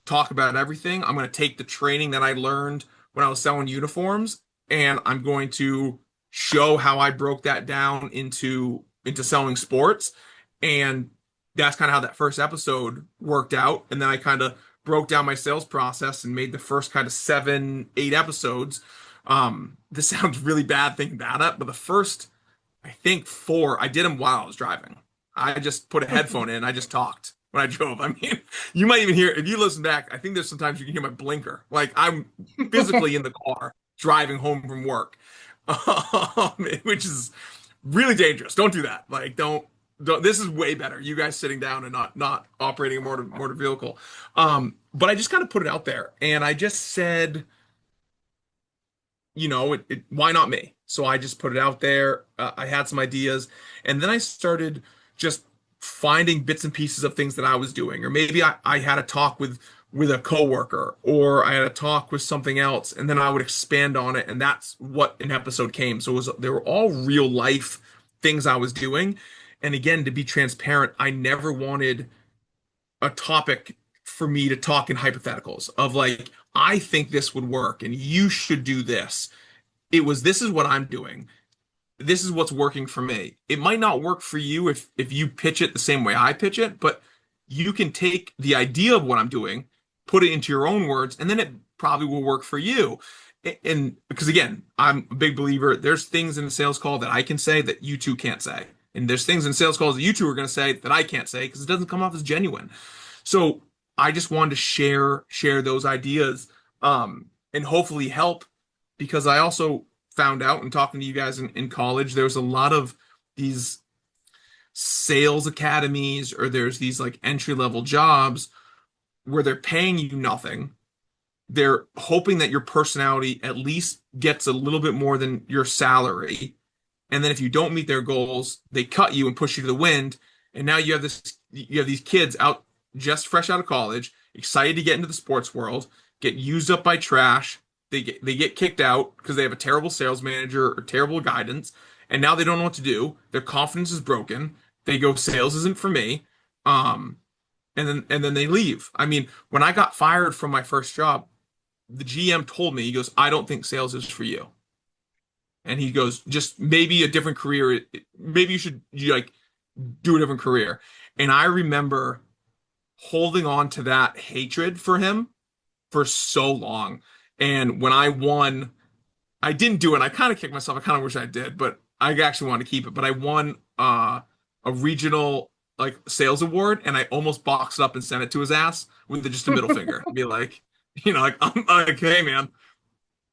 talk about everything. I'm going to take the training that I learned when I was selling uniforms and I'm going to show how I broke that down into selling sports. And that's kind of how that first episode worked out. And then I kind of broke down my sales process and made the first kind of 7, 8 episodes. This sounds really bad thinking about it, but the first I think 4, I did them while I was driving. I just put a headphone in. I just talked when I drove. I mean, you might even hear, if you listen back, I think there's sometimes you can hear my blinker. Like I'm physically in the car driving home from work, which is really dangerous. Don't do that. Like, don't, this is way better. You guys sitting down and not operating a motor vehicle. But I just kind of put it out there and I just said, why not me? So I just put it out there. I had some ideas, and then I started just finding bits and pieces of things that I was doing, or maybe I had a talk with a coworker, or I had a talk with something else, and then I would expand on it, and that's what an episode came. So they were all real life things I was doing, and again, to be transparent, I never wanted a topic for me to talk in hypotheticals of like, I think this would work, and you should do this. It was, this is what I'm doing. this is what's working for me. It might not work for you if you pitch it the same way I pitch it, but you can take the idea of what I'm doing, put it into your own words, and then it probably will work for you. And because again, I'm a big believer, there's things in a sales call that I can say that you two can't say. And there's things in sales calls that you two are going to say that I can't say because it doesn't come off as genuine. So I just wanted to share those ideas, and hopefully help, because I also found out in talking to you guys in college, there's a lot of these sales academies, or there's these like entry level jobs where they're paying you nothing. They're hoping that your personality at least gets a little bit more than your salary. And then if you don't meet their goals, they cut you and push you to the wind. And now you have these kids out just fresh out of college, excited to get into the sports world, get used up by trash. They get kicked out because they have a terrible sales manager or terrible guidance, and now they don't know what to do. Their confidence is broken. They go, sales isn't for me. And then they leave. I mean, when I got fired from my first job, the GM told me, he goes, I don't think sales is for you. And he goes, just maybe a different career. Maybe you like do a different career. And I remember holding on to that hatred for him for so long. And when I won, I didn't do it. I kind of kicked myself. I kind of wish I did, but I actually wanted to keep it. But I won a regional like sales award, and I almost boxed it up and sent it to his ass with just a middle finger. Be like, like I'm like, hey man,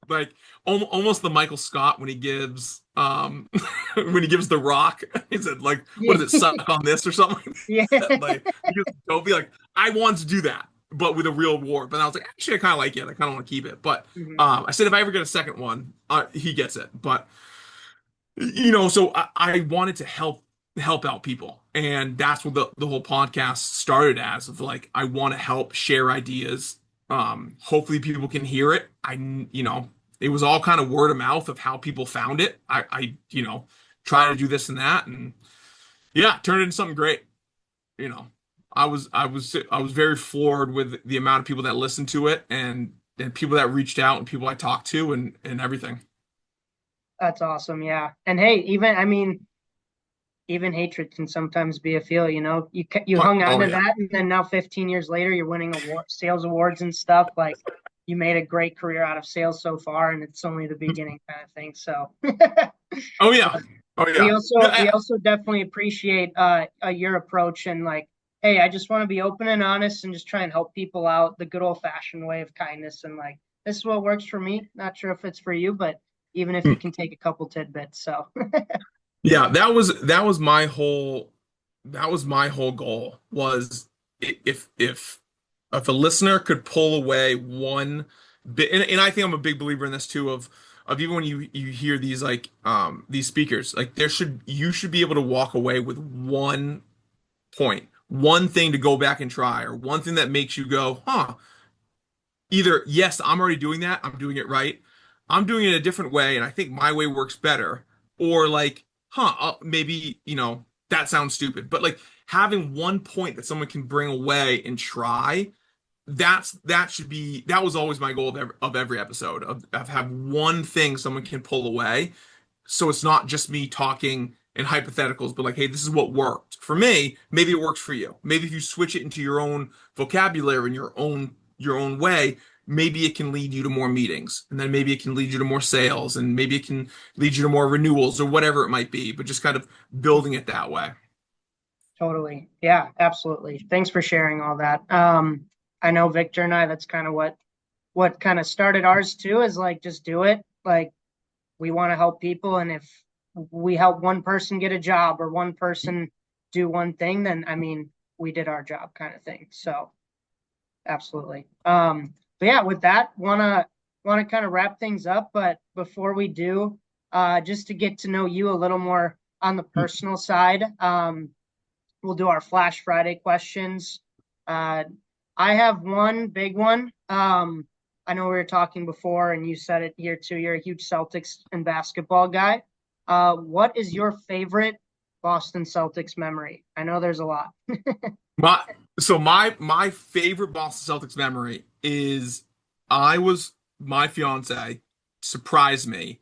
like almost the Michael Scott when he gives when he gives the rock. He said like, what is it, suck on this or something? Yeah. Like, don't be like, I wanted to do that, but with a real award. But I was like, actually, I kind of like it. I kind of want to keep it. But I said if I ever get a second one, he gets it. But so I wanted to help out people, and that's what the whole podcast started as, of like, I want to help share ideas. Hopefully people can hear it. It was all kind of word of mouth of how people found it. I try to do this and that, and yeah, turn it into something great. you know, I was very floored with the amount of people that listened to it, and people that reached out, and people I talked to, and everything. That's awesome. Yeah. And hey, even hatred can sometimes be a feel, you hung on Oh to yeah. that, and then now 15 years later, you're winning sales awards and stuff. Like, you made a great career out of sales so far, and it's only the beginning kind of thing. So Oh yeah. Oh we yeah. also we also definitely appreciate your approach, and like, hey, I just want to be open and honest and just try and help people out the good old fashioned way of kindness. And like, this is what works for me. Not sure if it's for you, but even if you can take a couple tidbits. So Yeah, that was my whole goal, was if a listener could pull away one bit, and I think I'm a big believer in this too, of even when you hear these like these speakers, like you should be able to walk away with one point, one thing to go back and try, or one thing that makes you go, huh, either yes, I'm already doing that, I'm doing it right, I'm doing it a different way, and I think my way works better, or like, huh, maybe, that sounds stupid, but like having one point that someone can bring away and try, that was always my goal of every episode, of have one thing someone can pull away, so it's not just me talking in hypotheticals, but like, hey, this is what worked for me. Maybe it works for you. Maybe if you switch it into your own vocabulary and your own way, maybe it can lead you to more meetings, and then maybe it can lead you to more sales, and maybe it can lead you to more renewals, or whatever it might be. But just kind of building it that way. totally. Yeah, absolutely. Thanks for sharing all that. I know Victor and I, that's kind of what kind of started ours too, is like, just do it. Like, we want to help people, and if we help one person get a job or one person do one thing, then I mean, we did our job, kind of thing. So absolutely. But yeah, with that, wanna kind of wrap things up. But before we do, just to get to know you a little more on the personal side, we'll do our Flash Friday questions. I have one big one. I know we were talking before, and you said it here too. You're a huge Celtics and basketball guy. What is your favorite Boston Celtics memory? I know there's a lot. My favorite Boston Celtics memory is, my fiance surprised me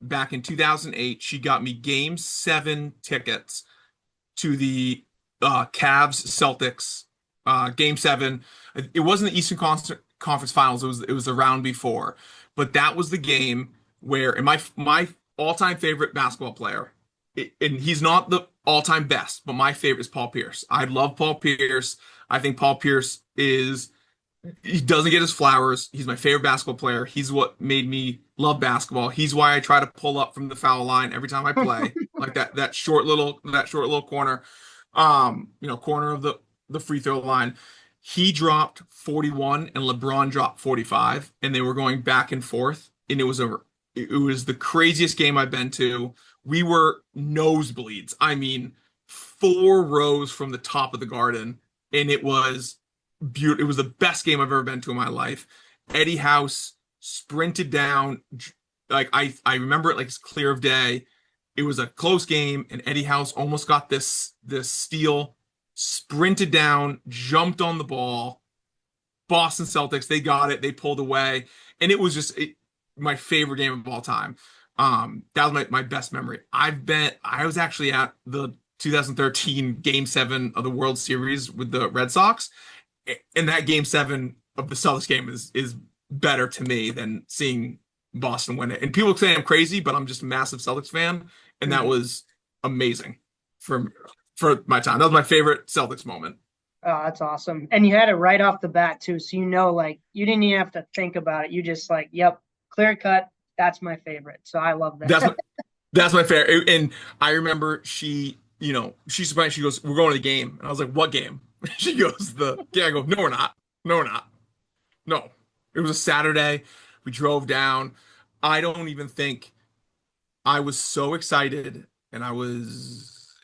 back in 2008. She got me Game 7 tickets to the Cavs Celtics Game 7. It wasn't the Eastern Conference Finals. It was the round before, but that was the game where, and my all-time favorite basketball player, and he's not the all-time best, but my favorite is Paul Pierce. I love Paul Pierce. I think Paul Pierce is he doesn't get his flowers. He's my favorite basketball player. He's what made me love basketball. He's why I try to pull up from the foul line every time I play, like that short little corner, corner of the free throw line. He dropped 41 and LeBron dropped 45, and they were going back and forth, and it was over. It was the craziest game I've been to. We were nosebleeds. I mean, 4 rows from the top of the Garden, and it was beautiful. It was the best game I've ever been to in my life. Eddie House sprinted down, like I remember it like it's clear of day. It was a close game, and Eddie House almost got this steal, sprinted down, jumped on the ball. Boston Celtics, they got it, they pulled away, and it was just my favorite game of all time. That was my best memory. I was actually at the 2013 Game 7 of the World Series with the Red Sox, and that Game 7 of the Celtics game is better to me than seeing Boston win it. And people say I'm crazy, but I'm just a massive Celtics fan, and that was amazing for my time. That was my favorite Celtics moment. Oh, that's awesome. And you had it right off the bat too. So like you didn't even have to think about it. You just like, yep, clear cut. That's my favorite. So I love that. That's my favorite. And I remember she's surprised. She goes, "We're going to the game." And I was like, "What game?" She goes, I go, "No, we're not. No, we're not. No." It was a Saturday. We drove down. I don't even think I was so excited. And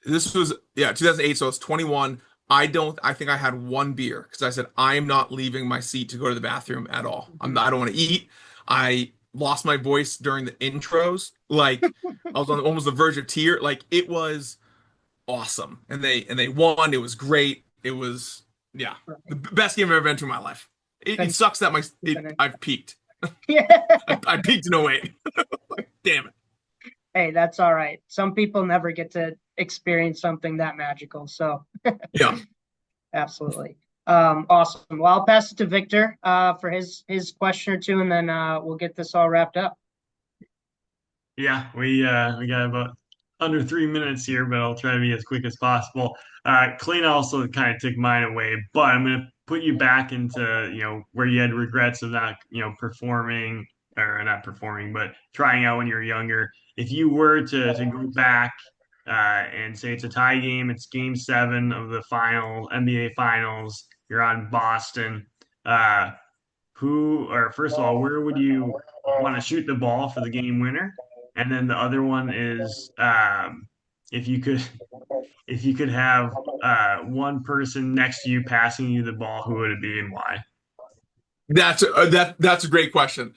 this was, 2008. So I was 21. I think I had one beer because I said, I am not leaving my seat to go to the bathroom at all. I don't want to eat. I lost my voice during the intros. Like I was on almost the verge of tear. Like it was awesome. And they won. It was great. It was, the best game I've ever been to in my life. It sucks that I've peaked. Yeah. I peaked in 08. Damn it. Hey, that's all right. Some people never get to experience something that magical. So Yeah. absolutely. Awesome. Well, I'll pass it to Victor for his question or two, and then we'll get this all wrapped up. Yeah, we got about under 3 minutes here, but I'll try to be as quick as possible. Clayton also kind of took mine away, but I'm going to put you back into where you had regrets of not performing or not performing, but trying out when you were younger. If you were to go back and say it's a tie game, it's Game 7 of the final NBA Finals, you're on Boston. Or first of all, where would you want to shoot the ball for the game winner? And then the other one is if you could have one person next to you passing you the ball, who would it be and why? That's a great question.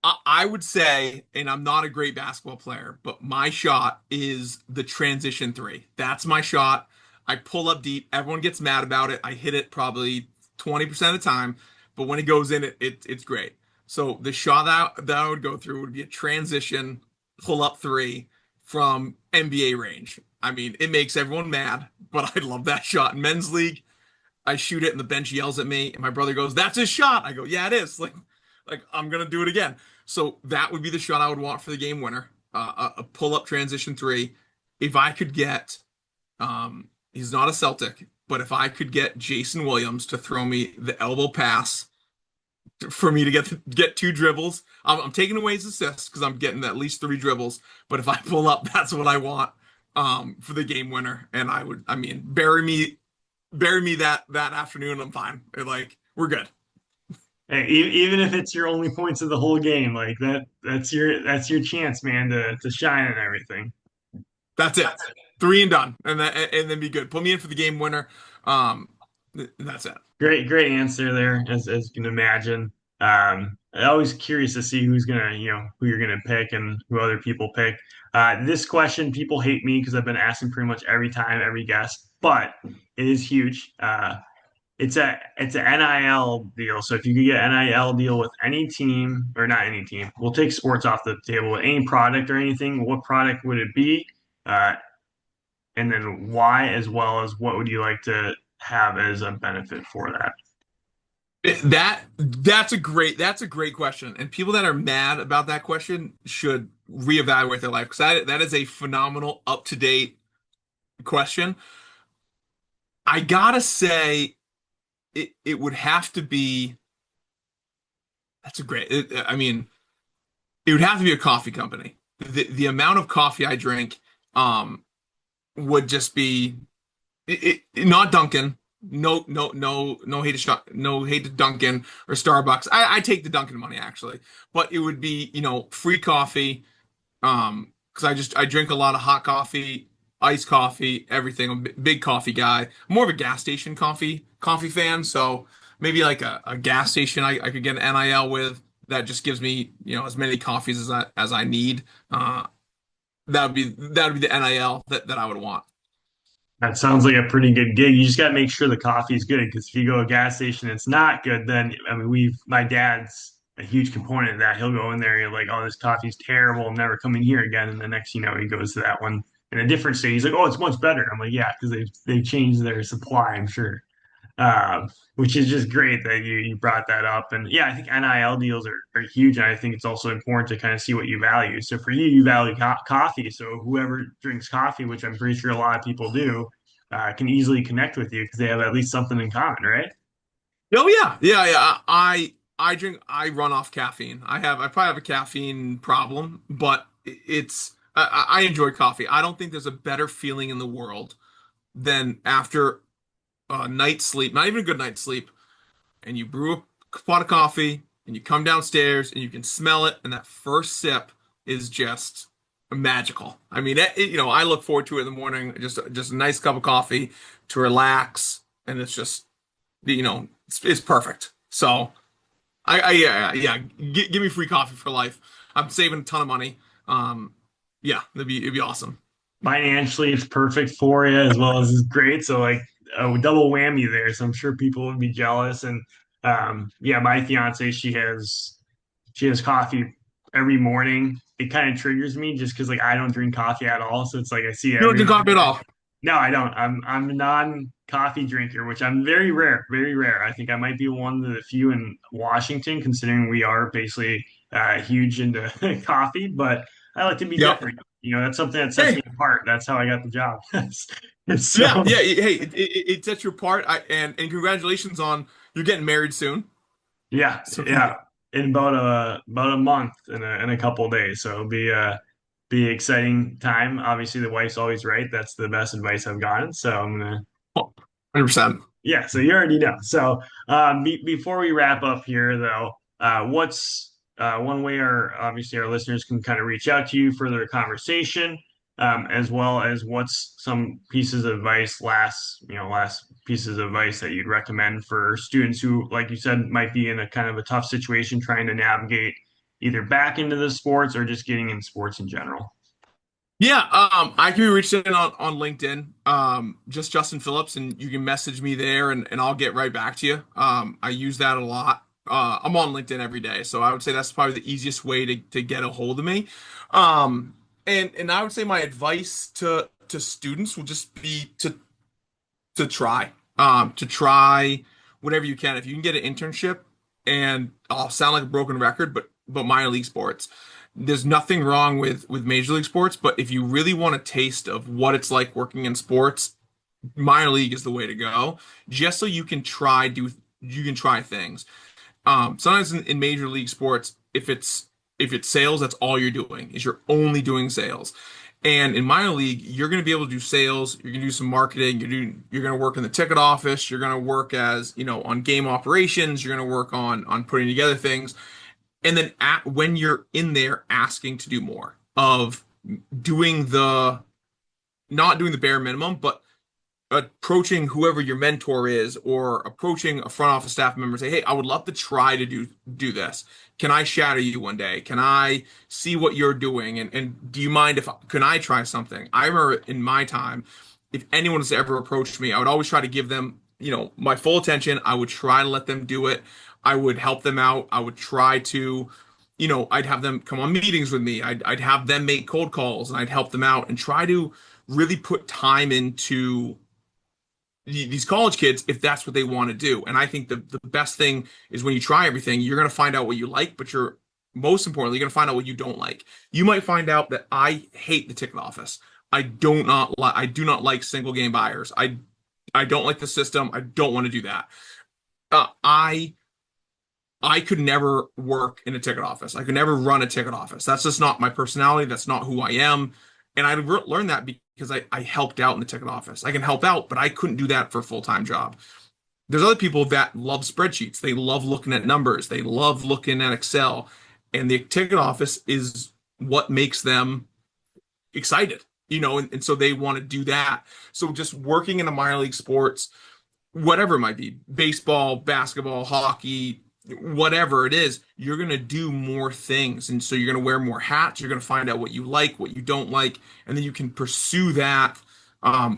I would say, and I'm not a great basketball player, but my shot is the transition three. That's my shot. I pull up deep. Everyone gets mad about it. I hit it probably 20% of the time, but when it goes in, it's great. So the shot that I would go through would be a transition pull up three from NBA range. I mean, it makes everyone mad, but I love that shot. In men's league, I shoot it and the bench yells at me, and my brother goes, "That's his shot." I go, "Yeah, it is." Like I'm gonna do it again. So that would be the shot I would want for the game winner, a pull-up transition three. If I could get, he's not a Celtic, but if I could get Jason Williams to throw me the elbow pass for me to get 2 dribbles, I'm taking away his assists because I'm getting at least 3 dribbles. But if I pull up, that's what I want for the game winner. And I mean, bury me that afternoon. I'm fine. We're good. Hey, even if it's your only points of the whole game, like that's your chance, man, to shine and everything. That's it. 3 and done, and then be good. Put me in for the game winner. That's it. Great answer there, as you can imagine. I'm always curious to see who's gonna, who you're gonna pick and who other people pick. This question, people hate me because I've been asking pretty much every time, every guest, but it is huge. it's an NIL deal. So if you could get NIL deal with any team or not any team, we'll take sports off the table. With any product or anything, what product would it be? Uh, and then why, as well as what would you like to have as a benefit for that? That's a great question, and people that are mad about that question should reevaluate their life because that is a phenomenal, up to date question. I gotta say, it would have to be. That's a great. I mean, it would have to be a coffee company. The amount of coffee I drink, would just be not Dunkin'. No hate to no hate to Dunkin' or Starbucks. I take the Dunkin' money actually, but it would be free coffee. Because I drink a lot of hot coffee, iced coffee, everything. I'm a big coffee guy. I'm more of a gas station coffee fan. So maybe like a gas station I could get an NIL with that just gives me as many coffees as I need. That would be the NIL that I would want. That sounds like a pretty good gig. You just got to make sure the coffee is good because if you go to a gas station and it's not good, then I mean, my dad's a huge component of that. He'll go in there and you're like, oh, this coffee's terrible. I'm never coming here again. And the next, he goes to that one in a different state. He's like, oh, it's much better. I'm like, yeah, because they changed their supply, I'm sure. Which is just great that you brought that up. And yeah, I think NIL deals are huge. And I think it's also important to kind of see what you value. So for you, you value coffee. So whoever drinks coffee, which I'm pretty sure a lot of people do, can easily connect with you because they have at least something in common, right? Oh yeah. I run off caffeine. I probably have a caffeine problem, but I enjoy coffee. I don't think there's a better feeling in the world than after a night's sleep, not even a good night's sleep, and you brew a pot of coffee and you come downstairs and you can smell it, and that first sip is just magical. I mean, I look forward to it in the morning, just a nice cup of coffee to relax, and it's just, it's perfect. So, yeah, give me free coffee for life. I'm saving a ton of money. Yeah, it'd be awesome. Financially, it's perfect for you as well as it's great. So like a double whammy there. So I'm sure people would be jealous. And yeah, my fiance, she has coffee every morning. It kind of triggers me just because like I don't drink coffee at all. So it's like I see it You don't every drink coffee at morning. all. No, I don't. I'm a non-coffee drinker, which I'm very rare, very rare. I think I might be one of the few in Washington, considering we are basically huge into coffee. But I like to be Yep. different. That's something that sets Hey, me apart. That's how I got the job. yeah, So yeah. Hey, it sets you apart. And congratulations on you're getting married soon. yeah, So yeah. In about a month and a couple of days, so it'll be an exciting time. Obviously, the wife's always right. That's the best advice I've gotten. So I'm gonna. 100%. Yeah, so you already know. So before we wrap up here, though, what's one way our listeners can kind of reach out to you for their conversation, as well as what's some pieces of advice, last pieces of advice that you'd recommend for students who, like you said, might be in a kind of a tough situation trying to navigate either back into the sports or just getting in sports in general. Yeah, I can be reached in on LinkedIn, just Justin Phillips, and you can message me there, and I'll get right back to you. I use that a lot. I'm on LinkedIn every day, so I would say that's probably the easiest way to get a hold of me. And I would say my advice to students will just be to try whatever you can. If you can get an internship, and I'll sound like a broken record, but minor league sports. There's nothing wrong with major league sports, but if you really want a taste of what it's like working in sports, minor league is the way to go. Just so you can try things. Sometimes in major league sports, if it's sales, that's all you're doing, is you're only doing sales. And in minor league, you're going to be able to do sales. You're going to do some marketing. You're going to work in the ticket office. You're going to work as on game operations. You're going to work on putting together things. And then when you're in there asking to do more of doing the not doing the bare minimum, but approaching whoever your mentor is or approaching a front office staff member and say, hey, I would love to try to do this. Can I shadow you one day? Can I see what you're doing? And do you mind if can I try something? I remember in my time, if anyone has ever approached me, I would always try to give them my full attention. I would try to let them do it. I would help them out. I would try to, I'd have them come on meetings with me. I'd have them make cold calls and I'd help them out and try to really put time into these college kids if that's what they want to do. And I think the best thing is when you try everything, you're going to find out what you like, but you're most importantly, you're going to find out what you don't like. You might find out that I hate the ticket office. I do not like single game buyers. I don't like the system. I don't want to do that. Uh, I I could never work in a ticket office. I could never run a ticket office. That's just not my personality. That's not who I am. And I learned that because I helped out in the ticket office. I can help out, but I couldn't do that for a full-time job. There's other people that love spreadsheets. They love looking at numbers. They love looking at Excel. And the ticket office is what makes them excited, and so they want to do that. So just working in a minor league sports, whatever it might be, baseball, basketball, hockey, whatever it is, you're going to do more things. And so you're going to wear more hats. You're going to find out what you like, what you don't like, and then you can pursue that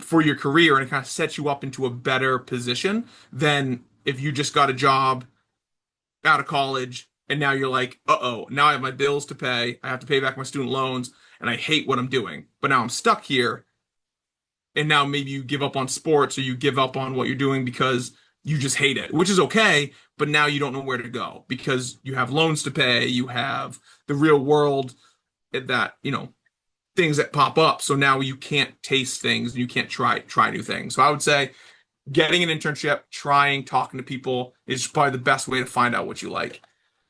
for your career, and it kind of sets you up into a better position than if you just got a job out of college and now you're like, uh-oh, now I have my bills to pay. I have to pay back my student loans, and I hate what I'm doing. But now I'm stuck here, and now maybe you give up on sports or you give up on what you're doing because you just hate it, which is okay, but now you don't know where to go because you have loans to pay, you have the real world that, things that pop up. So now you can't taste things and you can't try new things. So I would say getting an internship, talking to people is probably the best way to find out what you like.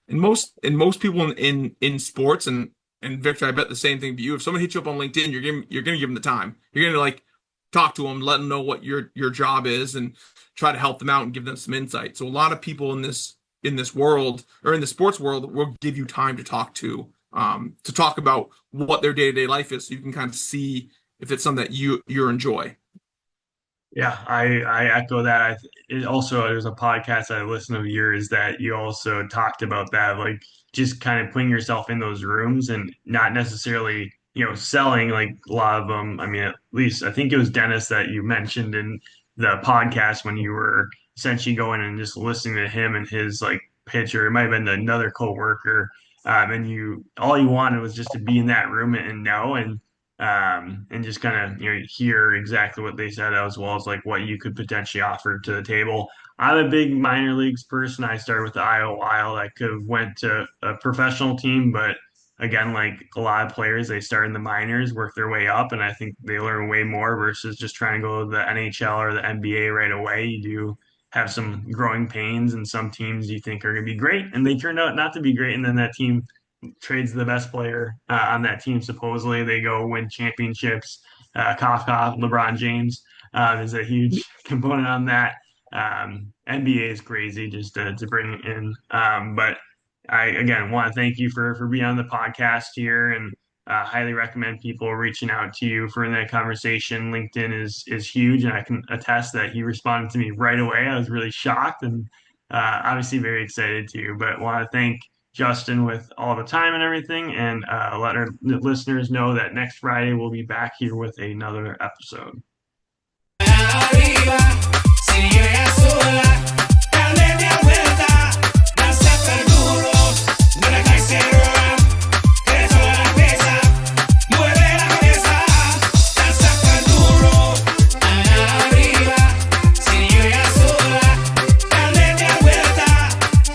And most people in sports and Victor, I bet the same thing to you. If someone hits you up on LinkedIn, you're gonna give them the time. You're gonna like talk to them, let them know what your job is, and try to help them out and give them some insight. So a lot of people in this world or in the sports world will give you time to talk about what their day-to-day life is, so you can kind of see if it's something that you enjoy. Yeah, I echo that. It also, there's a podcast I listened to of yours that you also talked about that, like just kind of putting yourself in those rooms and not necessarily, selling like a lot of them. I mean, at least I think it was Dennis that you mentioned in the podcast when you were essentially going and just listening to him and his like pitch, or it might have been another coworker. And all you wanted was just to be in that room and know. And just kind of hear exactly what they said as well as like what you could potentially offer to the table. I'm a big minor leagues person. I started with the Iowa Wild. I could have went to a professional team, but again, like a lot of players, they start in the minors, work their way up, and I think they learn way more versus just trying to go to the NHL or the NBA right away. You do have some growing pains, and some teams you think are going to be great, and they turned out not to be great, and then that team trades the best player on that team. Supposedly, they go win championships. Kafka, LeBron James is a huge component on that. NBA is crazy just to bring in. But I again want to thank you for being on the podcast here, and highly recommend people reaching out to you for that conversation. LinkedIn is huge, and I can attest that he responded to me right away. I was really shocked and obviously very excited too. But want to thank Justin with all the time and everything, and let our listeners know that next Friday we'll be back here with another episode.